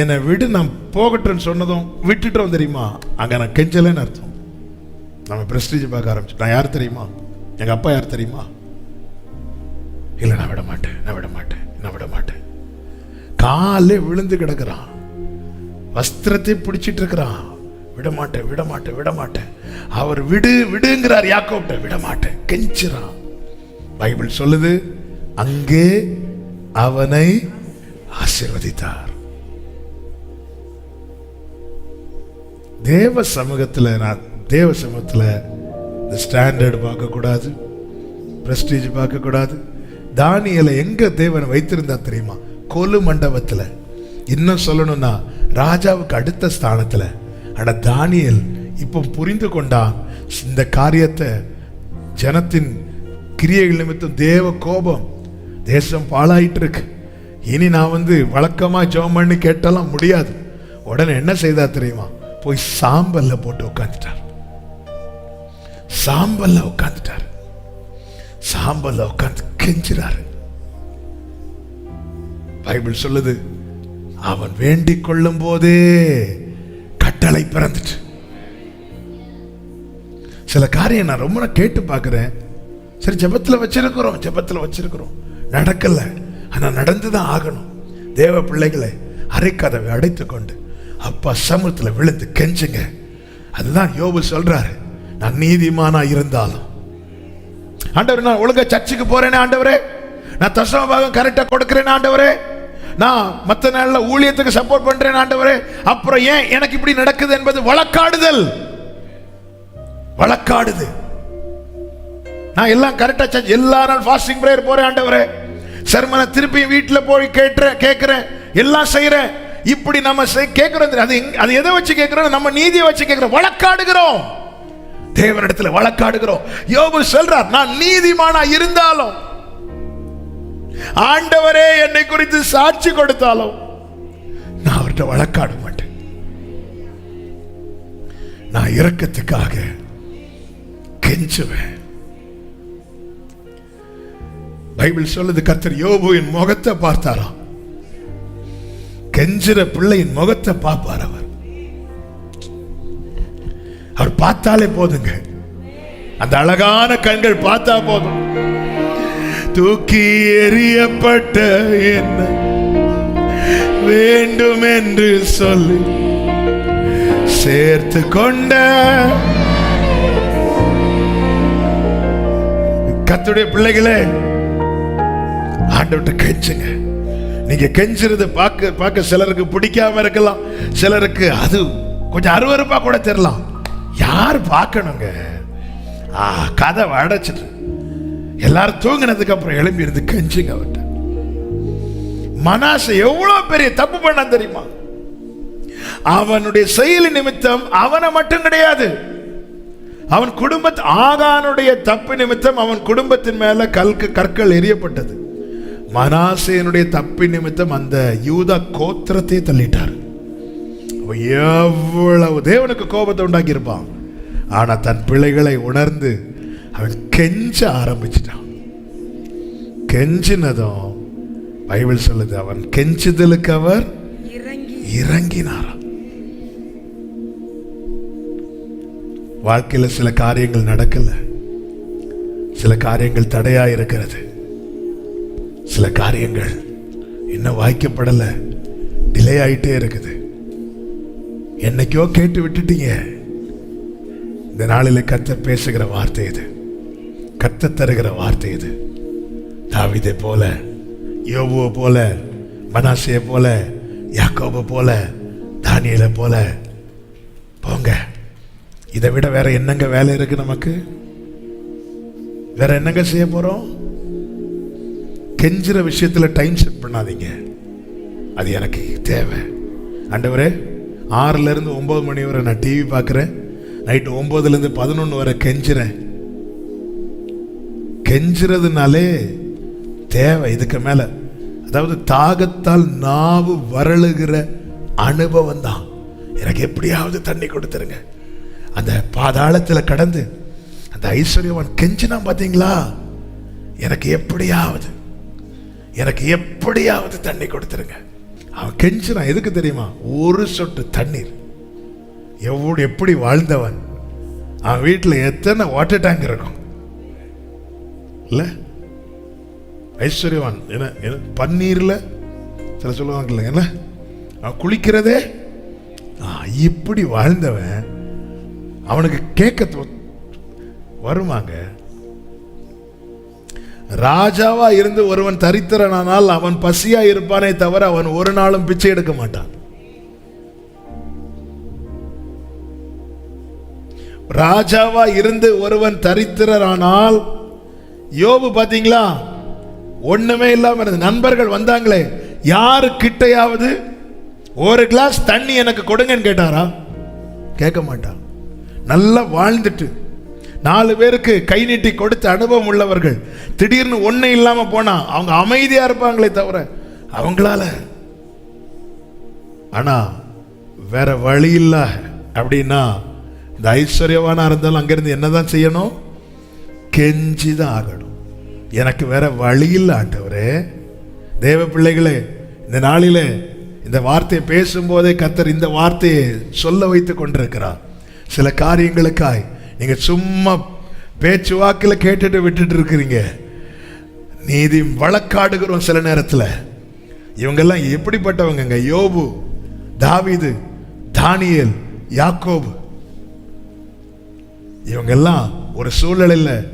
என்னை விடு, நான் போகட்டும்னு சொன்னதும் விட்டுட்டோம் தெரியுமா? அங்க நான் கெஞ்சலன்னு அர்த்தம். நம்ம பிரஸ்டீஜ் பார்க்க ஆரம்பிச்சோம். நான் யார் தெரியுமா? எங்க அப்பா யார் தெரியுமா? இல்லை, நான் விட மாட்டேன், நான் விட மாட்டேன், நான் விட மாட்டேன். காலே விழுந்து கிடக்குறான், வஸ்திரத்தை பிடிச்சிட்டு இருக்கிறான். விட மாட்டேன், விட மாட்டேன், விட மாட்டேன். அவர் விடு விடுங்கிறார் யாக்கோப்ட, விட மாட்டேன், கெஞ்சுறான். பைபிள் சொல்லுது, அங்கே அவனை ஆசீர்வதித்தார். தேவ சமூகத்தில் இந்த ஸ்டாண்டர்ட் பார்க்க கூடாது, பிரஸ்டீஜ் பார்க்க கூடாது. தானியேலை எங்க தேவன் வைத்திருந்தா தெரியுமா? கொலு மண்டபத்துல. இன்னும் சொல்லணும்னா ராஜாவுக்கு அடுத்த ஸ்தானத்துல. ஆனா தானியேல் இப்போ புரிந்து கொண்டான், இந்த காரியத்தை ஜனத்தின் கிரியைகள் நிமித்தம் தேவ கோபம், தேசம் பாழாயிட்டு இருக்கு, இனி நான் வழக்கமா ஜெபம் பண்ணி கேட்டாலாம் முடியாது. உடனே என்ன செய்தா தெரியுமா? போய் சாம்பல்ல போட்டு உட்காந்துட்டார். சாம்பல்ல உட்காந்துட்டார். சாம்பல்ல உட்காந்து கெஞ்சுறாரு. பைபிள் சொல்லுது, அவன் வேண்டிக் கொள்ளும் போதே கட்டளை பிறந்துட்டு. சில காரியம் நான் ரொம்ப கேட்டு பார்க்கிறேன். சரி, ஜெபத்துல வச்சிருக்கிறோம், நடக்கல, ஆனா நடந்துதான் ஆகணும். தேவ பிள்ளைகளை அரைக்கதவை அடைத்துக் கொண்டு அப்பா சமூகத்துல விழுந்து கெஞ்சுங்க. அதுதான் யோபு சொல்றாரு, நான் நீதிமானா இருந்தாலும் ஆண்டவரே, நான் ஒழுங்கா சர்ச்சுக்கு போறேனே ஆண்டவரே, நான் தசம பாகம் கரெக்டா கொடுக்கிறேன் ஆண்டவரே, நான் மற்ற நாள்ல ஊழியத்துக்கு சப்போர்ட் பண்றேன் ஆண்டவரே, அப்புறம் ஏன் எனக்கு இப்படி நடக்குது என்பது வழக்காடுதல். வழக்காடுது. நான் எல்லாம் கரெக்டா எல்லா நாள் ஃபாஸ்டிங் பிரேயர் போறேன் ஆண்டவரே, சர்மனை திருப்பி வீட்டில் போய் கேட்கிறேன், எல்லாம் செய்யறேன். இப்படி நம்ம கேட்கிறோம். அது எதை வச்சு கேட்கிறோம்? நம்ம நீதியை வச்சு கேட்கிறோம். வழக்காடுகிறோம், தேவனிடத்தில் வழக்காடுகிறோம். யோபு சொல்றார், நான் நீதிமானா இருந்தாலும், ஆண்டவரே என்னை குறித்து சாட்சி கொடுத்தாலும் நான் அவர்கிட்ட வழக்காட மாட்டேன். நான் இரக்கத்துக்காக கெஞ்சுவேன். பைபிள் சொல்லுது, கர்த்தர் யோபுவின் முகத்தை பார்த்தாராம். கெஞ்சுற பிள்ளையின் முகத்தை பார்ப்பார். அவர் பார்த்தாலே போதுங்க, அந்த அழகான கண்கள் பார்த்தா போதும். தூக்கி எறியப்பட்ட என்ன வேண்டும் என்று சொல்லி சேர்த்து கொண்ட கர்த்தருடைய பிள்ளைகளே, ஆண்டவர்கிட்ட கெஞ்சுங்க. நீங்க கெஞ்சுறது பார்க்க சிலருக்கு பிடிக்காம இருக்கலாம், சிலருக்கு அது கொஞ்சம் அருவருப்பா கூட தெரியலாம். யார் பார்க்கணுங்க? கதை அடைச்சிட்டு எல்லாரும் தூங்கினதுக்கு அப்புறம் எழும்பி இருந்து கெஞ்சுங்க அவர்கிட்ட. மனாசே எவ்வளவு பெரிய தப்பு பண்ண தெரியுமா? அவனுடைய செயல் நிமித்தம் அவனை மட்டும் கிடையாது, அவன் குடும்பத்து ஆகானுடைய தப்பு நிமித்தம் அவன் குடும்பத்தின் மேல கற்கள் எரியப்பட்டது. மனாசேனுடைய தப்பு நிமித்தம் அந்த யூதா கோத்திரத்தை தள்ளிட்டார். எவ்வளவு தேவனுக்கு கோபத்தை உண்டாக்கி இருப்பான். ஆனா தன் பிள்ளைகளை உணர்ந்து அவன் கெஞ்ச ஆரம்பிச்சிட்டான். கெஞ்சினதும் பைபிள் சொல்லுது, அவன் கெஞ்சுதலுக்கு அவர் இறங்கினார். வாழ்க்கையில் சில காரியங்கள் நடக்கல, சில காரியங்கள் தடையா இருக்கிறது, சில காரியங்கள் இன்னும் வாய்க்கப்படல, டிலே ஆயிட்டே இருக்குது. என்னைக்கோ கேட்டு விட்டுட்டீங்க. இந்த நாளில் கர்த்தர் பேசுகிற வார்த்தை இது, கர்த்தர் தருகிற வார்த்தை இது. தாவீதை போல, யோபுவை போல, மனாசேயை போல, யாக்கோபை போல, தானியேலை போல போங்க. இதை விட வேற என்னங்க வேலை இருக்கு நமக்கு? வேற என்னங்க செய்ய போறோம்? கெஞ்சுற விஷயத்துல டைம் செட் பண்ணாதீங்க. அது எனக்கு தேவை. ஆண்டவரே, 6 இருந்து 9 மணி வரை நான் டிவி பார்க்குறேன், நைட்டு 9 இருந்து 11 வரை கெஞ்சுறேன். கெஞ்சுறதுனாலே தேவை. இதுக்கு மேல, அதாவது தாகத்தால் நாவு வரழுகிற அனுபவம் தான். எனக்கு எப்படியாவது தண்ணி கொடுத்துருங்க. அந்த பாதாளத்தில் கடந்து அந்த ஐஸ்வர்யவான் கெஞ்சினா பார்த்தீங்களா, எனக்கு எப்படியாவது தண்ணி கொடுத்துருங்க. அவன் கெஞ்சினான். எதுக்கு தெரியுமா? ஒரு சொட்டு தண்ணீர். எப்படி வாழ்ந்தவன். அவன் வீட்டில் எத்தனை வாட்டர் டேங்க் இருக்கும் இல்ல? ஐஸ்வர்யவான் என்ன பன்னீர்ல சில சொல்லுவாங்கல்ல, என்ன அவன் குளிக்கிறதே. இப்படி வாழ்ந்தவன் அவனுக்கு கேட்க வருமாங்க. ராஜாவா இருந்து ஒருவன் தரித்திரனானால் அவன் பசியா இருப்பானே தவிர அவன் ஒரு நாளும் பிச்சை எடுக்க மாட்டான். ராஜாவா இருந்து ஒருவன் தரித்திரனானால், யோபு பாத்தீங்களா, ஒண்ணுமே இல்லாம இருந்தது. நண்பர்கள் வந்தாங்களே, யாரு கிட்டையாவது ஒரு கிளாஸ் தண்ணி எனக்கு கொடுங்கன்னு கேட்டாரா? கேட்க மாட்டான். நல்லா வாழ்ந்துட்டு 4 பேருக்கு கை நீட்டி கொடுத்த அனுபவம் உள்ளவர்கள் திடீர்னு ஒண்ணு இல்லாம போனா அவங்க அமைதியா இருப்பாங்களே தவிர அவங்களால. ஆனா வேற வழி இல்ல அப்படின்னா, இந்த ஐஸ்வர்யவானா இருந்தாலும் அங்கிருந்து என்னதான் செய்யணும்? கெஞ்சிதான் ஆகணும். எனக்கு வேற வழி இல்லை ஆண்டவரே. தேவ பிள்ளைகளே, இந்த நாளிலே இந்த வார்த்தையை பேசும்போதே கர்த்தர் இந்த வார்த்தையை சொல்ல வைத்துக் கொண்டிருக்கிறார். சில காரியங்களுக்காய் நீங்க சும்மா பேச்சு வாக்கில் கேட்டுட்டு விட்டுட்டு இருக்கிறீங்க. நீதி வழக்காடுகிறோம். சில நேரத்தில் இவங்கெல்லாம் எப்படிப்பட்டவங்க? யோபு, தாவீது, தானியேல், யாக்கோபு, இவங்கெல்லாம் ஒரு சூழ்நிலையில்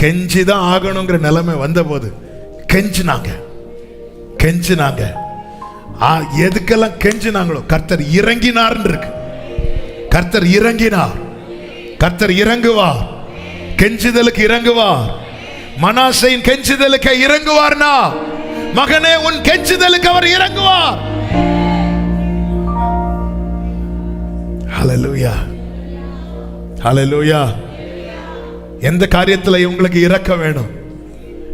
கெஞ்சிதான் ஆகணுங்கிற நிலைமை வந்தபோது கெஞ்சினாங்க. எதுக்கெல்லாம் கெஞ்சினாங்களோ கர்த்தர் இறங்கினார் இருக்கு. கர்த்தர் இறங்கினார். கர்த்தர் இறங்குவார், கெஞ்சுதலுக்கு இறங்குவார். மனாசேயின் கெஞ்சுதலுக்கு இறங்குவார்னா மகனே உன் கெஞ்சுதலுக்கு அவர் இறங்குவார். ஹல்லேலூயா, ஹல்லேலூயா. எந்த காரியத்தில் உங்களுக்கு இறக்க வேணும்?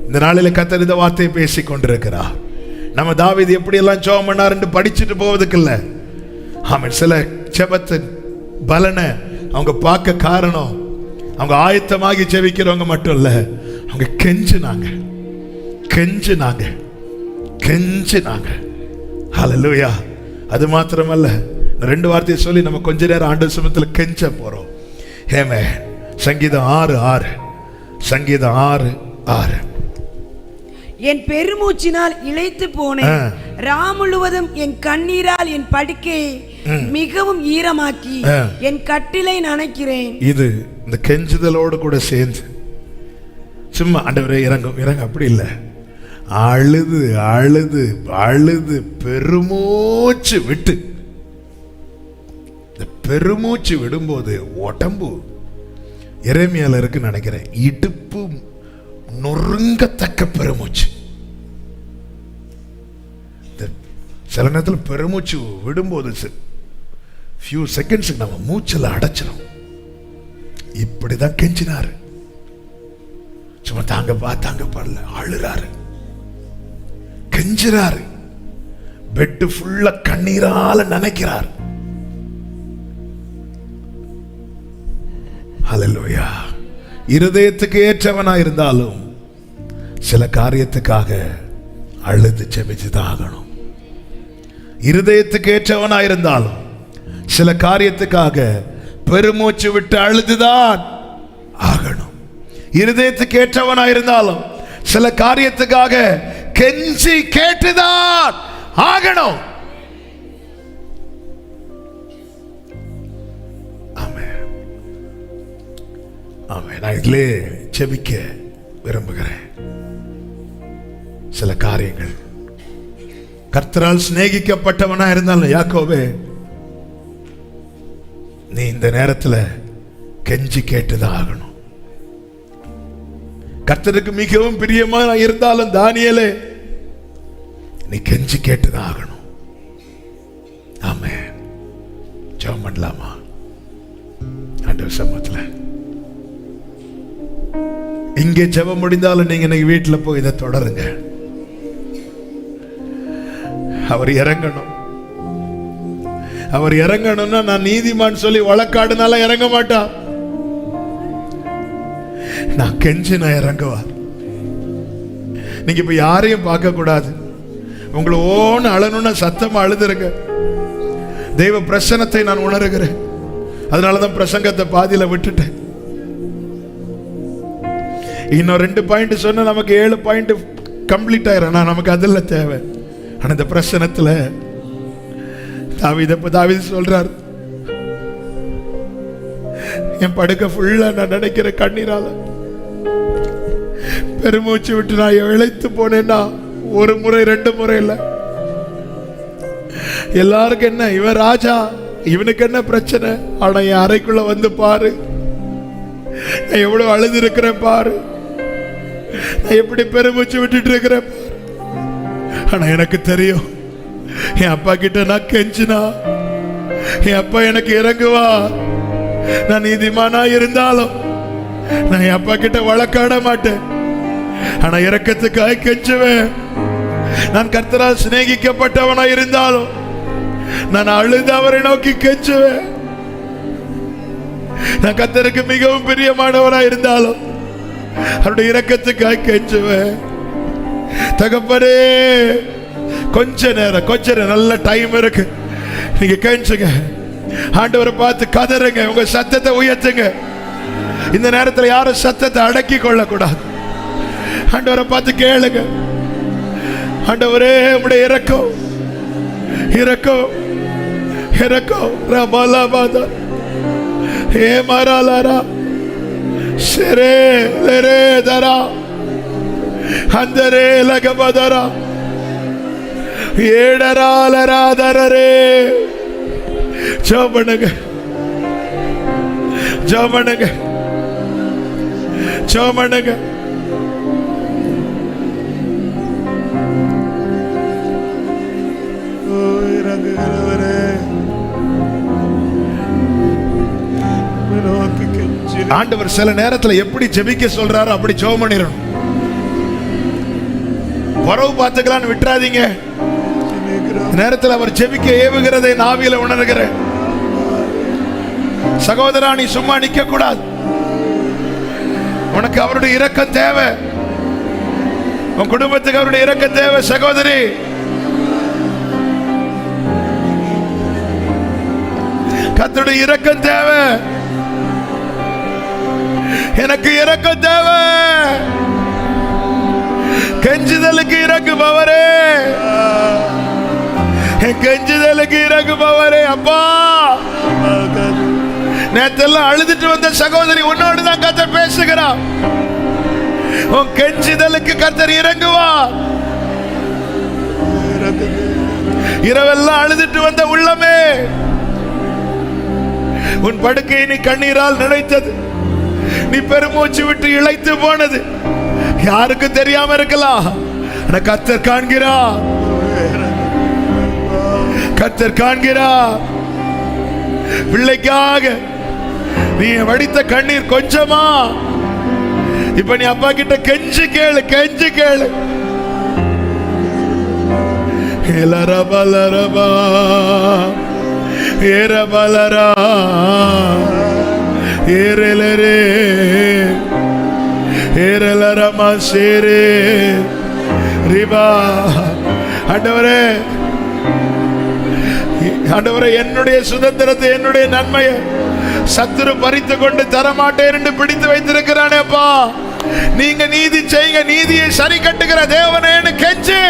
இந்த நாளில் கர்த்தர் இந்த வார்த்தையை பேசிக் கொண்டிருக்கிறார். நம்ம தாவீது எப்படி எல்லாம் ஜெபம் பண்ணார் என்று படிச்சுட்டு போவதுக்கு இல்லை. ஆமென். சில ஜெபத்தின் பலனை அவங்க பார்க்க காரணம், அவங்க ஆயத்தமாகி ஜெபிக்கிறவங்க மட்டும் இல்ல, அவங்க கெஞ்சினாங்க. ஹல்லேலூயா. அது மாத்திரமல்ல, ரெண்டு வார்த்தையை சொல்லி நம்ம கொஞ்ச நேரம் ஆண்டவர் சமூகத்தில் கெஞ்ச போறோம். ஆமென். சங்கீதம் 6:6. சங்கீதம் 6:6. என் பெருமூச்சினால் இளைத்து போனேன், முழுவதும் என் கண்ணீரால் என் படுக்கையை மிகவும் ஈரமாக்கி என் கட்டிலை நனைக்கிறேன். இது இந்த கெஞ்சுதலோடு கூட சேர்ந்து சும்மா ஆண்டவரே இறங்கும் இறங்க அப்படி இல்லை, அழுது அழுது அழுது பெருமூச்சு விட்டு, இந்த பெருமூச்சு விடும்போது உடம்பு எரேமியால இருக்குன்னு நினைக்கிறேன், இடுப்பு நொறுங்கத்தக்க பெருமூச்சு. சில நேரத்தில் பெருமூச்சு விடும்போது ஃபியூ செகண்ட்ஸுக்கு நம்ம மூச்சில் அடைச்சிடும். இப்படிதான் கெஞ்சினாரு. சும்மா தாங்க பாடல, அழுறாரு, கெஞ்சிறாரு, பெட்டு ஃபுல்லா கண்ணீரால நினைக்கிறார். ஹல்லேலூயா. இருதயத்துக்கு ஏற்றவனா இருந்தாலும் சில காரியத்துக்காக அழுது ஜெபிச்சுதான் ஆகணும். இருதயத்துக்கு ஏற்றவனா இருந்தாலும் சில காரியத்துக்காக பெருமூச்சு விட்டு அழுதுதான் ஆகணும். இருதயத்துக்கு ஏற்றவனா இருந்தாலும் சில காரியத்துக்காக கெஞ்சி கேட்டுதான் ஆகணும். நான் இதிலே ஜெபிக்க விரும்புகிறேன். சில காரியங்கள் கர்த்தரால் சிநேகிக்கப்பட்டவனா இருந்தாலும், யாக்கோபே நீ இந்த நேரத்தில் கெஞ்சி கேட்டுதான் ஆகணும். கர்த்தருக்கு மிகவும் பிரியமா இருந்தாலும், தானியேலே நீ கெஞ்சி கேட்டுதான் ஆகணும். ஆமென். ஜெபம் பண்ணலாமா ஆண்டவர் சமூகத்தில்? இங்கே ஜெபம் முடிந்தாலும் நீங்க இன்னைக்கு வீட்டில் போய் இதை தொடருங்க. அவர் இறங்கணும். அவர் இறங்கணும்னா நான் நீதிமான் சொல்லி வழக்காடுனால இறங்க மாட்டார். நான் கெஞ்சி நான் இறங்குவார். நீங்க இப்ப யாரையும் பார்க்க கூடாது. உங்களை ஓன்னு அழணும்னா சத்தமா அழுதுருங்க. தெய்வ பிரசன்னத்தை நான் உணர்கிறேன். அதனாலதான் பிரசங்கத்தை பாதியில விட்டுட்டேன். இன்னும் 2 பாயிண்ட் சொன்னா நமக்கு 7 பாயிண்ட் கம்ப்ளீட் ஆயிரும். நமக்கு அதில் தேவை. ஆனா இந்த பிரச்சனத்துல தாவீது சொல்றார், என் படுக்கை ஃபுல்லா நான் நினைக்கிற கண்ணீரால பெருமூச்சு விட்டு நான் இழைத்து போனேன்னா 1 முறை 2 முறை இல்ல. எல்லாருக்கும் என்ன, இவன் ராஜா, இவனுக்கு என்ன பிரச்சனை? ஆனா என் அறைக்குள்ள வந்து பாரு, நான் எவ்வளவு அழுது இருக்கிறேன் பாரு, நான் எப்படி பெருமூச்சு விட்டுட்டு இருக்கிறேன் பாரு. ஆனா எனக்கு தெரியும், என் அப்பா கிட்ட நான் கெஞ்சினா என் அப்பா எனக்கு இறங்குவா. நான் நீதிமானா இருந்தாலும் நான் என் அப்பா கிட்ட வழக்காட மாட்டேன். ஆனா இரக்கத்துக்காக கெஞ்சுவேன். நான் கர்த்தரால் சிநேகிக்கப்பட்டவனா இருந்தாலும் நான் அழுது அவரை நோக்கி கெஞ்சுவேன். நான் கர்த்தருக்கு மிகவும் பிரியமானவனா இருந்தாலும் அவருடைய இரக்கத்துக்காக கெஞ்சுவேன். தகப்பனே, கொஞ்ச நேரம் நல்ல டைம் இருக்கு, நீங்க கெஞ்சுங்க. ஆண்டவரை பார்த்து கதறுங்க, உங்க சத்தத்தை உயர்த்துங்க. இந்த நேரத்தில் யாரும் சத்தத்தை அடக்கி கொள்ள கூடாது. ஆண்டவரை பார்த்து கேளுங்க, ஆண்டவரே உம்முடைய இரக்கம் இரக்கம் இரக்கம் ரபலபத ஏ மரலரா செரே லரே தரா அந்தரே லகபதரா ஏடராலராதரரே. ஜெபம் பண்ணுங்க, ஜெபம் பண்ணுங்க, ஜெபம் பண்ணுங்க. இறங்குகிறவரே, நோக்கி கெஞ்சி ஆண்டவர் சில நேரத்துல எப்படி ஜெபிக்க சொல்றாரோ அப்படி ஜெபம் பண்ணிடணும். வரவு பார்த்துக்கலான்னு விட்டுறாதீங்க. நேரத்தில் அவர் ஜெபிக்க ஏவுகிறதை நாவில உணர்கிறேன். சகோதரா, நீ சும்மா நிக்க கூடாது. உனக்கு அவருடைய இரக்கம் தேவை, உன் குடும்பத்துக்கு அவருடைய இரக்கம் தேவை. சகோதரி, கர்த்தருடைய இரக்கம் தேவை. எனக்கு இரக்கம் தேவை. கெஞ்சுதலுக்கு இறங்குபவரே, என் கெஞ்சுதலுக்கு இறங்குபவரே. அப்பா, நேத்தெல்லாம் அழுதுட்டு வந்த சகோதரி உன்னோடு தான் கர்த்தர் பேசுகிறார். உன் கெஞ்சுதலுக்கு கர்த்தர் இறங்குவார். இரவெல்லாம் அழுதுட்டு வந்த உள்ளமே, உன் படுக்கையை நீ கண்ணீரால் நினைத்தது, நீ பெருமூச்சு விட்டு இழைத்து போனது யாருக்கு தெரியாம இருக்கலாம். கர்த்தர் காண்கிறார், கர்த்தர் காண்கிறார். பிள்ளைக்காக நீ வடித்த கண்ணீர் கொஞ்சமா? இப்ப நீ அப்பா கிட்ட கெஞ்சு கேளு, கெஞ்சு கேளு. ஏலரபலரபா ஏரபலரா ஏரலரே ஏரலரமா சேரே ரிபா. ஆண்டவரே, ஆண்டவரே, என்னுடைய சுதந்திரத்தை, என்னுடைய நன்மையை சத்துரு பறித்து கொண்டு தரமாட்டேன் என்று பிடித்து வைத்திருக்கிறானேப்பா. நீங்க நீதி செய்யுங்க, நீதியை சரி கட்டுகிற தேவனேன்னு கெஞ்சு.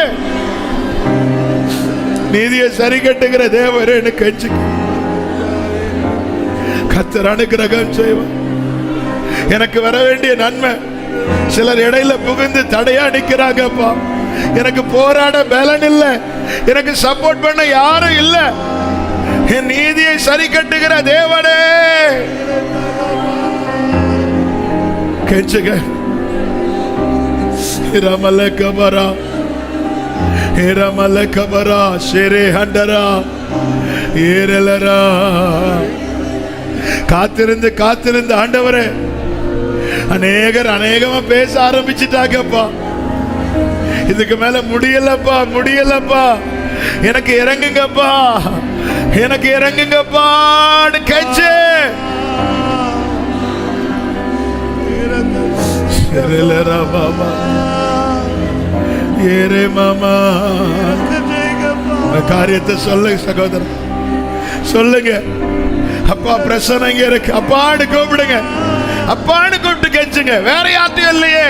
நீதியை சரி கட்டுகிற தேவனேன்னு கெஞ்சு. கர்த்தர் அனுக்கிரகம் செய்வார். எனக்கு வர வேண்டிய நன்மை சிலர் இடையில புகுந்து தடையா நிக்கிறாங்கப்பா. எனக்கு போராட பலன் இல்ல, எனக்கு சப்போர்ட் பண்ண யாரும் இல்ல. என் நீதியை சரி கட்டுகிற தேவனே கெஞ்சுக. இரமல கபரா இரமல கபரா ஷேரே ஹண்டரா ஏரலரா. காத்திருந்து காத்திருந்து ஆண்டவரே, அநேகர் அநேகமா பேச ஆரம்பிச்சுட்டாங்கப்பா. இதுக்கு மேல முடியலப்பா, முடியலப்பா, எனக்கு இறங்குங்கப்பா, எனக்கு இறங்குங்கப்பா கெஞ்சு. ஏரே மாமா, காரியத்தை சொல்லுங்க சகோதரன், சொல்லுங்க. அப்பா பிரசன்னம் இங்க இருக்கு, அப்பான்னு கூப்பிடுங்க, அப்பான்னு கூப்பிட்டு கெஞ்சுங்க. வேற யார்ட்டையும் இல்லையே,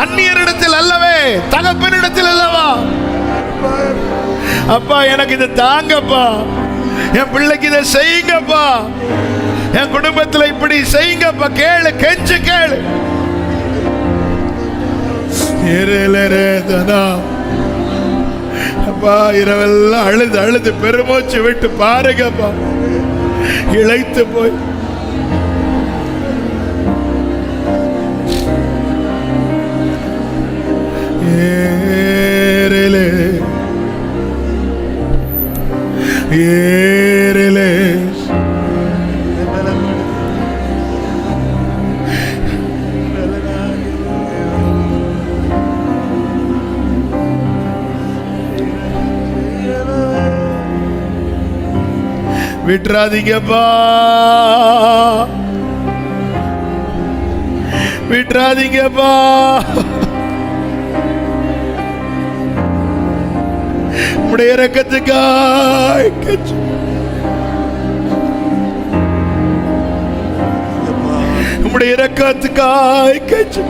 அந்நியரிடத்தில் அல்லவே, தகப்பனிடத்தில் அல்லவா. அப்பா, எனக்கு இதை தாங்கப்பா, என் பிள்ளைக்கு இதை செய்யுங்கப்பா, என் குடும்பத்தில் இப்படி செய்யுங்கப்பா. கேளு, கெஞ்சு கேளு. அப்பா, இரவெல்லாம் அழுது அழுது பெருமூச்சு விட்டு பாருங்கப்பா, இழைத்து போய் ஏரலே ஏரலே விட்டுறாதீங்கப்பா, விட்டுறாதீங்கப்பா. உம்முடைய இரக்கத்துக்காய் கெஞ்சு, உம்முடைய இரக்கத்துக்காய் கெஞ்சு.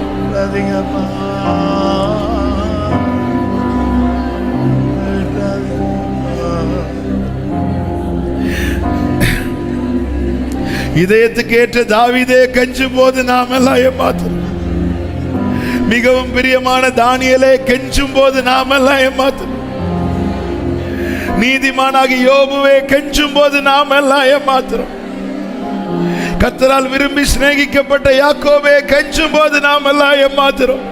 இதயத்துக்கு ஏற்ற தாவீதே கெஞ்சும் போது நாம் எல்லாம் ஏமாத்துறோம். மிகவும் பிரியமான தானியேலே கெஞ்சும் போது நாம் எல்லாம் ஏமாத்துறோம். நீதிமானாகி யோபுவே கெஞ்சும் போது நாம் எல்லாம் ஏமாத்துறோம். கர்த்தரால் விரும்பி சிநேகிக்கப்பட்ட யாக்கோபே, கெஞ்சும் போது நாம் எல்லாம் ஏமாத்துறோம்,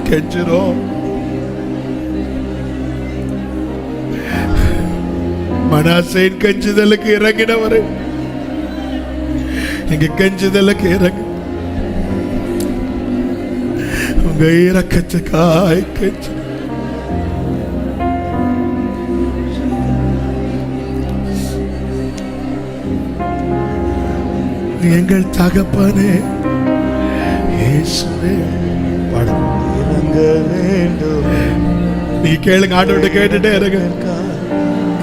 கெஞ்சுறோம். மனாசேயின் கெஞ்சுதலுக்கு இறங்கினவரே, நீங்க கெஞ்சுதலுக்கு இறங்கு, உங்க இரக்கத்துக்காய் கெஞ்சு. எங்கள் தகப்பனே இயேசுவே, இறங்க வேண்டும். நீங்க கேளுங்க, ஆண்டவர்கிட்ட கேட்டுட்டே இருங்க.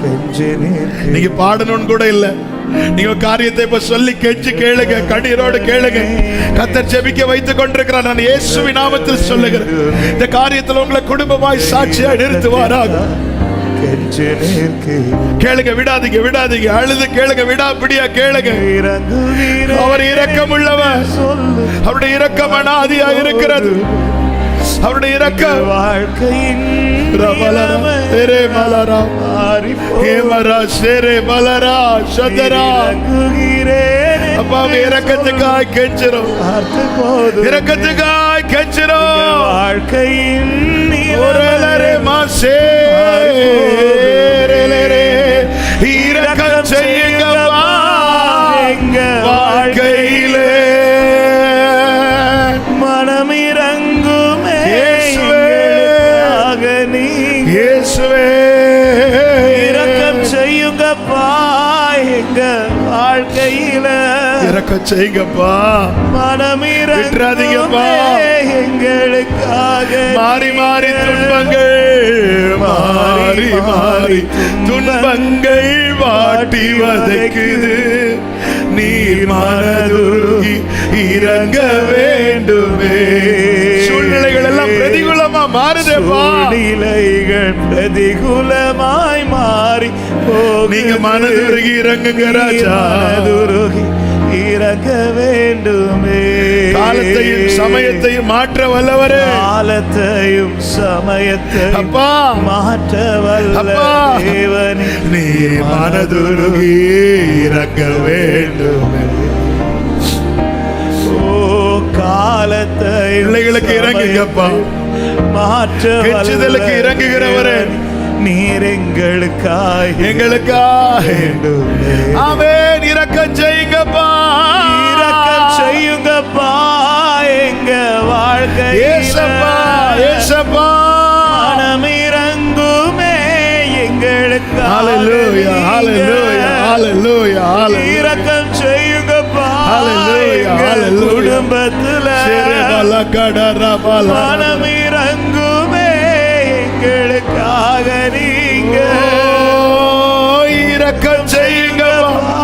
கெஞ்சினேன் நீங்க பாடணும்னு கூட இல்ல, நீங்க காரியத்தை இப்ப சொல்லி கெஞ்சி கேளுங்க, கண்ணீரோடு கேளுங்க. கர்த்தர் ஜெபிக்க வைத்துக் கொண்டிருக்கிறார். நான் இயேசுவின் நாமத்தில் சொல்லுகிறேன், இந்த காரியத்தில் உங்களை குடும்பமாய் சாட்சியாய் நிறுத்துவாராக. கேளுங்க, விடாதீங்க, விடாதீங்க, அழுது கேளுங்க, விடாப்பிடியா கேளுங்க. அவர் இரக்கம் உள்ளவர், அவருடைய இரக்கம் அனாதியா இருக்கிறது. அவருடைய இரக்கம் வாழ்க்கையின் இரக்கத்துக்காய் கெஞ்சிரும், இரக்கத்துக்காய் கெஞ்சிரும். வாழ்க்கையின் இரக்கம் செய்யுங்க வாழ்க்கையிலே, மனமிறங்குமே இயேசுவே, இரக்கம் செய்யுங்கப்பா எங்க வாழ்க்கையில, இரக்கம் செய்யுங்கப்பா, மனமிறங்குமே எங்களுக்காக. மாறி மாறி துன்பங்கள், மாறி மாறி துன்பங்கள் வாட்டி வதைக்குது, நீர் மனதுருகி இறங்க வேண்டுமே. சூழ்நிலைகள் எல்லாம் பிரதிகூலமா மாறுதேப்பா, சூழ்நிலைகள் பிரதிகூலமாய் மாறி நீங்க மனதுருகி இறங்குங்க ராஜா, மனதுருகி இறங்க வேண்டுமே. காலத்தையும் சமயத்தையும் மாற்ற வல்லவரே, காலத்தையும் சமயத்தையும் அப்பா மாற்ற வல்ல தேவனே, நீ மனதுருகி இறங்க வேண்டுமே. காலத்தை பிள்ளைகளுக்கு இறங்குங்கப்பா, மாற்ற கெஞ்சுதலுக்கு இறங்குகிறவரே, நீர் எங்களுக்காய் ஆமென். இரக்கம் செய்யுங்கப்பா, இரக்கம் செய்யுங்கப்பா எங்க வாழ்க்கை, ஏசப்பா, ஏசப்பா, மனமிறங்குமே எங்களுக்காக. ஹல்லேலூயா, ஹல்லேலூயா, ஹல்லேலூயா, ஹல்லேலூயா. இரக்கம் செய்யுங்கப்பா ஹல்லேலூயா, குடும்பத்துல, மனமிறங்குமே எங்களுக்காக. நீங்க இரக்கம் செய்யுங்கப்பா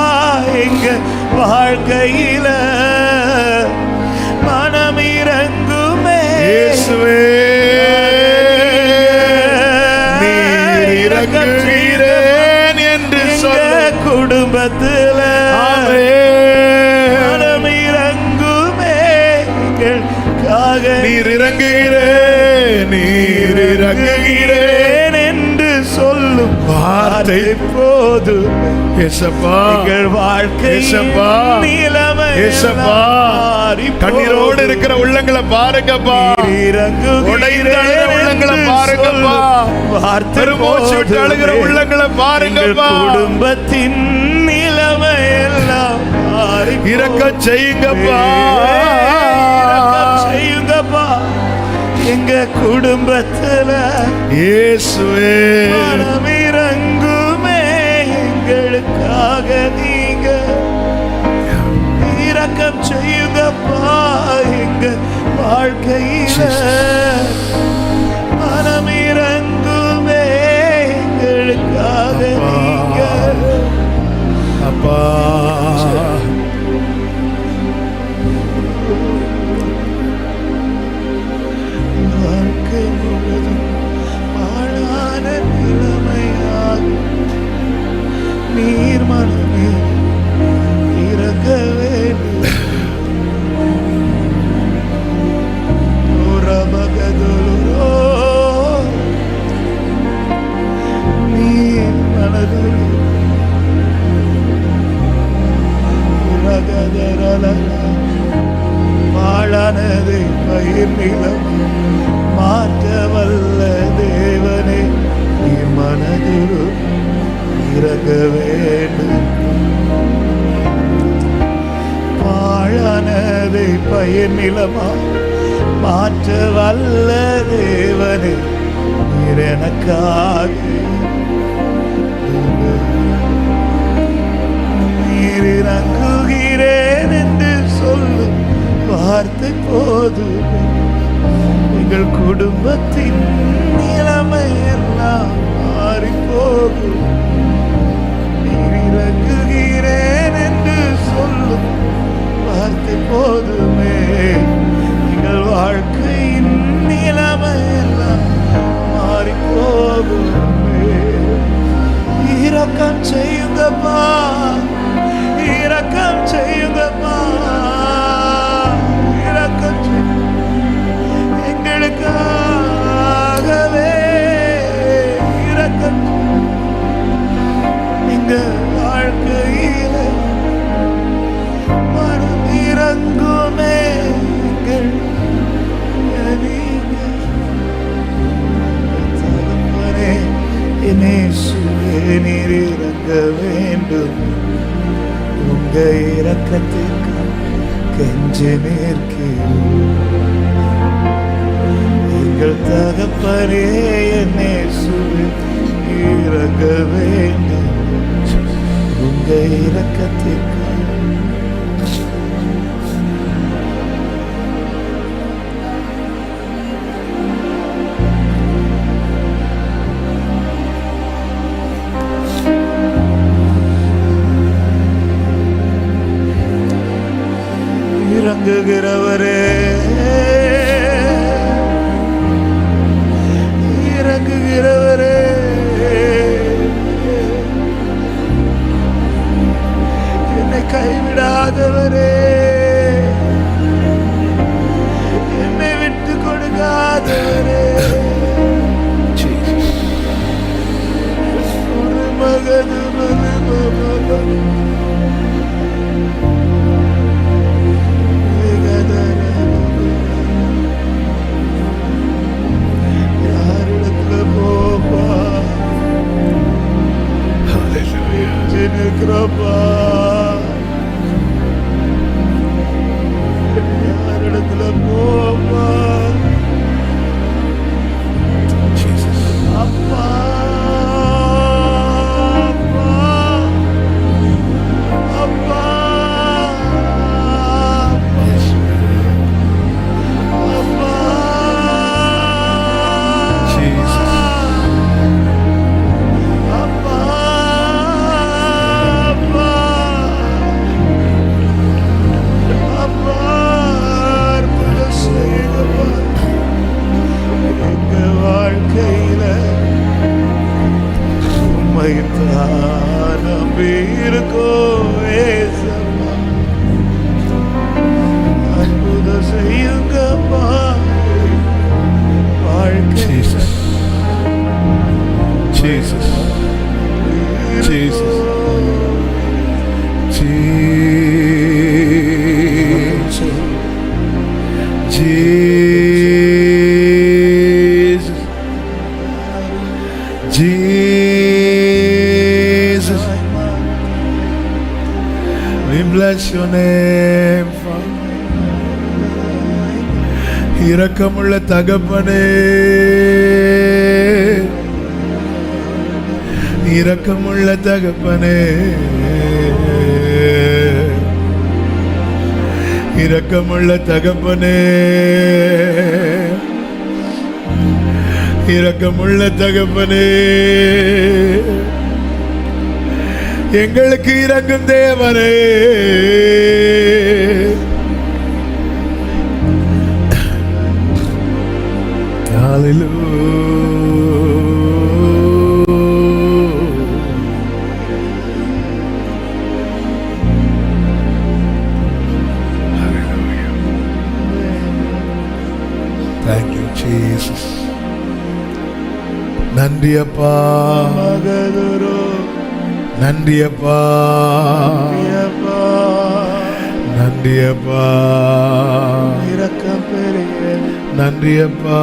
எங்க வாழ்க்கையில, மனமிறங்குமே இயேசுவே, நீர் இறங்குகிறேன் என்று சொல்ல குடும்பத்துல, மனமிறங்குமே எங்களுக்காக. நீர் இறங்குகிறேன், நீர் இறங்குகிறேன் என்று சொல்லும் வார்த்தை போது ஏசப்பா, எங்கள் வாழ்க்கை ஏசப்பா, நிலைமை ஏசப்பா, கண்ணீரோடு இருக்கிற உள்ளங்களை பாருங்கப்பா, உடைந்த அழுகிற உள்ளங்களை பாருங்கப்பா, பெருமூச்சு விட்டு அழுகிற உள்ளங்களை பாருங்கப்பா. குடும்பத்தின் நிலைமை எல்லாம் இரக்கம் செய்யுங்கப்பா, செய்யுங்கப்பா எங்க குடும்பத்துல, இயேசுவே, மனமிறங்குமே எங்களுக்காக. நீங்க இரக்கம் செய்யுங்கப்பா எங்க வாழ்க்கையில, மனமிறங்குமே எங்களுக்காக. நீங்க அப்பா, வாழ்க்கை முழுதும் பாழான நிலைமையாக நீர் மனமே இறங்க வேண்டும். மகதுரு இறங்க வேண்டும். பாழானதை பயன் நிலமா மாற்ற வல்ல தேவனே, நீர் எனக்காக நீர் இறங்குகிறேன் என்று சொல்லும் வார்த்தை போதுமே. எங்கள் குடும்பத்தின் நிலைமை எல்லாம் மாறி போகும். நீர் இறங்குகிறேன் என்று சொல்லும் வார்த்தை போதுமே. எங்கள் வாழ்க்கையின் நிலைமை எல்லாம் மாறி போகுமே. இரக்கம் செய்யுங்கப்பா, இரக்கம் செய்யுங்கப்பா, இரக்கம் எங்களுக்காகவே இரக்கம். எங்க வாழ்க்கையில மனம் இறங்குமே. தகப்பனே, இயேசுவே, நீர் இறங்க வேண்டும். உங்க இரக்கத்திற்கு கெஞ்சி நிற்கிறோம். எங்கள் தகப்பனே, இயேசுவே, இறங்க வேண்டும். உங்க இரக்கத்திற்கு இறங்குகிறவரே, இறங்குகிறவரே, என்னை கைவிடாதவரே, என்னை விட்டு கொடுக்காதவரே, ஒரு மகது கிருபா, யாரிடத்துல போமா அப்பா, அப்பா, அப்பா, அப்பா, அற்புதம் செய்யுங்கப்பா வாழ்க்கை. Jesus, Jesus, Jesus, Jesus, we bless your name, Father. இரக்கமுள்ள தகப்பனே, இரக்கமுள்ள தகப்பனே, இரக்கமுள்ள தகப்பனே, இரக்கமுள்ள தகப்பனே, எங்களுக்கு இரக்கும் தேவனே. Thank you, Jesus. நன்றி அப்பா, மகதுரு நன்றி அப்பா, அப்பா, நன்றி அப்பா, இரக்கம் பெரிய நன்றி அப்பா,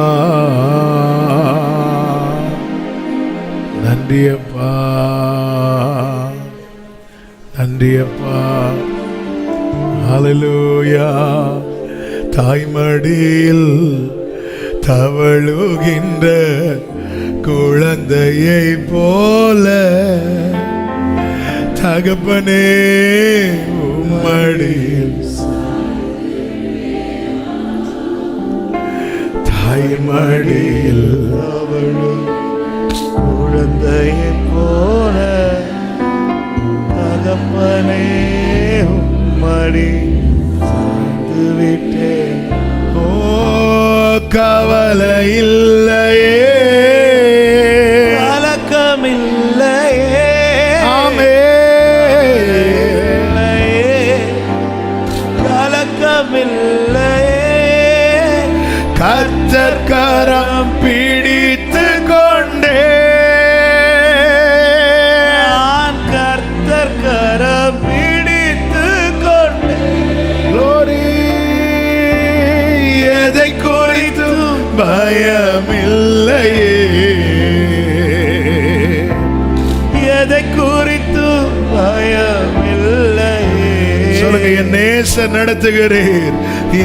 நன்றி நன்றி அப்பா, நன்றி அப்பா. ஹல்லேலூயா. தாய்மடியில் தவழுகின்ற குழந்தையை போல தகப்பனே உம்மடியில் தாய்மடியில் குழந்தையை போல தகப்பனே உம்மடி சாய்ந்து விட்டேன். ஓ கவலை இல்லையே, கலக்கமில்லையே, கலக்கமில்லையே, கர்த்தர் கரம் பிடித்து கொண்டே, நான் கர்த்தர் கரம் பிடித்து கொண்டேன். glory. எதை குறித்தும் பயமில்லையே, எதை குறித்து பயமில்லையே. சொல்லுங்க, என் நேசர் நடத்துகிறீர்,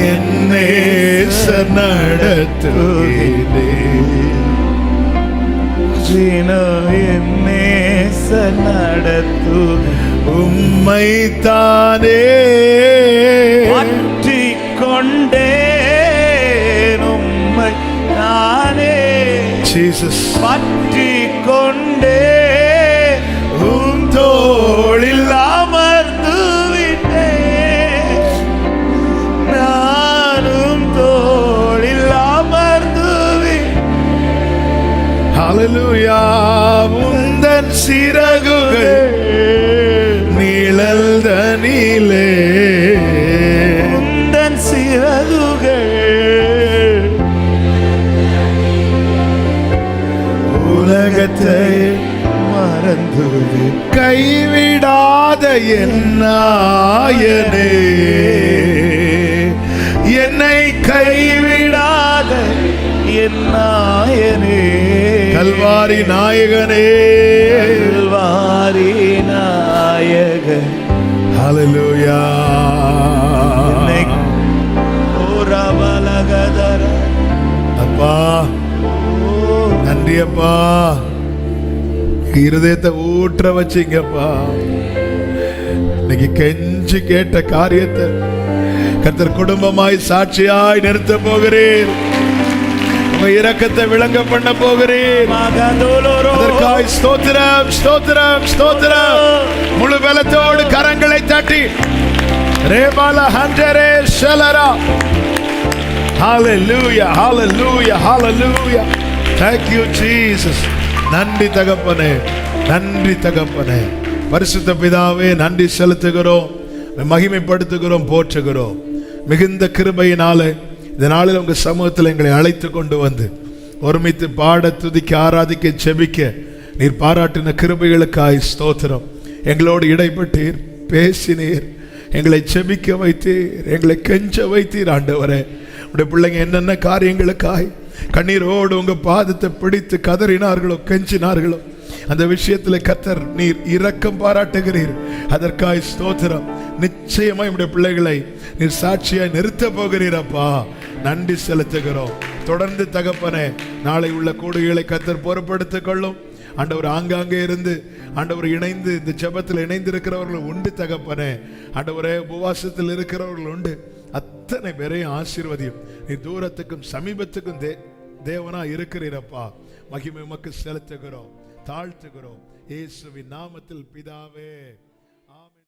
என் நேசர் நடத்துகிறீர். என் நேசர் நடத்து உம்மை தானே பற்றி கொண்டேன், உம்மை நானே ஜீசஸ் பற்றி கொண்டே உம் தோளில் அமர்ந்து விட்டேன். நானும் தோளில் அமர்ந்து விட்டேன். ஹல்லேலூயா. உந்தன் சிறகுகள் நிழல் தனிலே, உந்தன் சிறகுகள் உலகத்தை மறந்து கைவிடாத என் நாயனே, என்னை கைவிடாத என் நாயனே, கல்வாரி நாயகனே. கல்வாரி நாயகன். ஹல்லேலூயா. ஓரவலகதர. அப்பா நன்றி அப்பா, இருதயத்தை ஊற்ற வச்சிங்கப்பா. இன்னைக்கு கெஞ்சி கேட்ட காரியத்தை கர்த்தர் குடும்பமாய் சாட்சியாய் நிறுத்த போகிறீர். உங்க இரக்கத்தை விளங்க பண்ண போகிறீர். அதற்காய் ஸ்தோத்திரம், ஸ்தோத்திரம், ஸ்தோத்திரம். முழு பலத்தோடு கரங்களை தட்டி ரேபால ஹண்டரே ஷலரா. ஹalleluya, hallelujah, hallelujah. Thank you Jesus. நன்றி தகப்பனே, நன்றி தகப்பனே. பரிசுத்த பிதாவே, நன்றி செலுத்துகிறோம், மகிமைப்படுத்துகிறோம், போற்றுகிறோம். மிகுந்த கிருபையினாலே இந்த நாளில் உங்க சமூகத்தில் எங்களை அழைத்து கொண்டு வந்து ஒருமித்து பாட, துதிக்க, ஆராதிக்க, செபிக்க நீர் பாராட்டின கிருபைகளுக்காய் ஸ்தோத்திரம். எங்களோடு இடைப்பட்டீர், பேசினீர், எங்களை செபிக்க வைத்தீர், எங்களை கெஞ்ச வைத்தீர். ஆண்டவரே, உடைய பிள்ளைங்க என்னென்ன காரியங்களுக்காய் கண்ணீரோடு உங்க பாதத்தை பிடித்து கதறினார்களோ, கெஞ்சினார்களோ, அந்த விஷயத்தில் கர்த்தர் நீர் இரக்கம் பாராட்டுகிறீர். அதற்காய் ஸ்தோத்திரம். நிச்சயமாய் உடைய பிள்ளைகளை நீர் சாட்சியாய் நிறுத்த போகிறீரப்பா. நன்றி செலுத்துகிறோம். தொடர்ந்து தகப்பனே, நாளை உள்ள கூடுகளை கர்த்தர் பொறுப்படுத்திக் கொள்ளும். ஆண்டவர் ஆங்காங்கே இருந்து ஆண்டவர் இணைந்து இந்த ஜெபத்தில் இணைந்து இருக்கிறவர்கள் உண்டு தகப்பனே. ஆண்டவரே, உபவாசத்தில் இருக்கிறவர்கள் உண்டு. அத்தனை பேரையும் ஆசீர்வதியும். நீ தூரத்துக்கும் சமீபத்துக்கும் தேவனா இருக்கிறீரப்பா. மகிமை உமக்கு செலுத்துகிறோம், தாழ்த்துகிறோம். இயேசுவின் நாமத்தில் பிதாவே.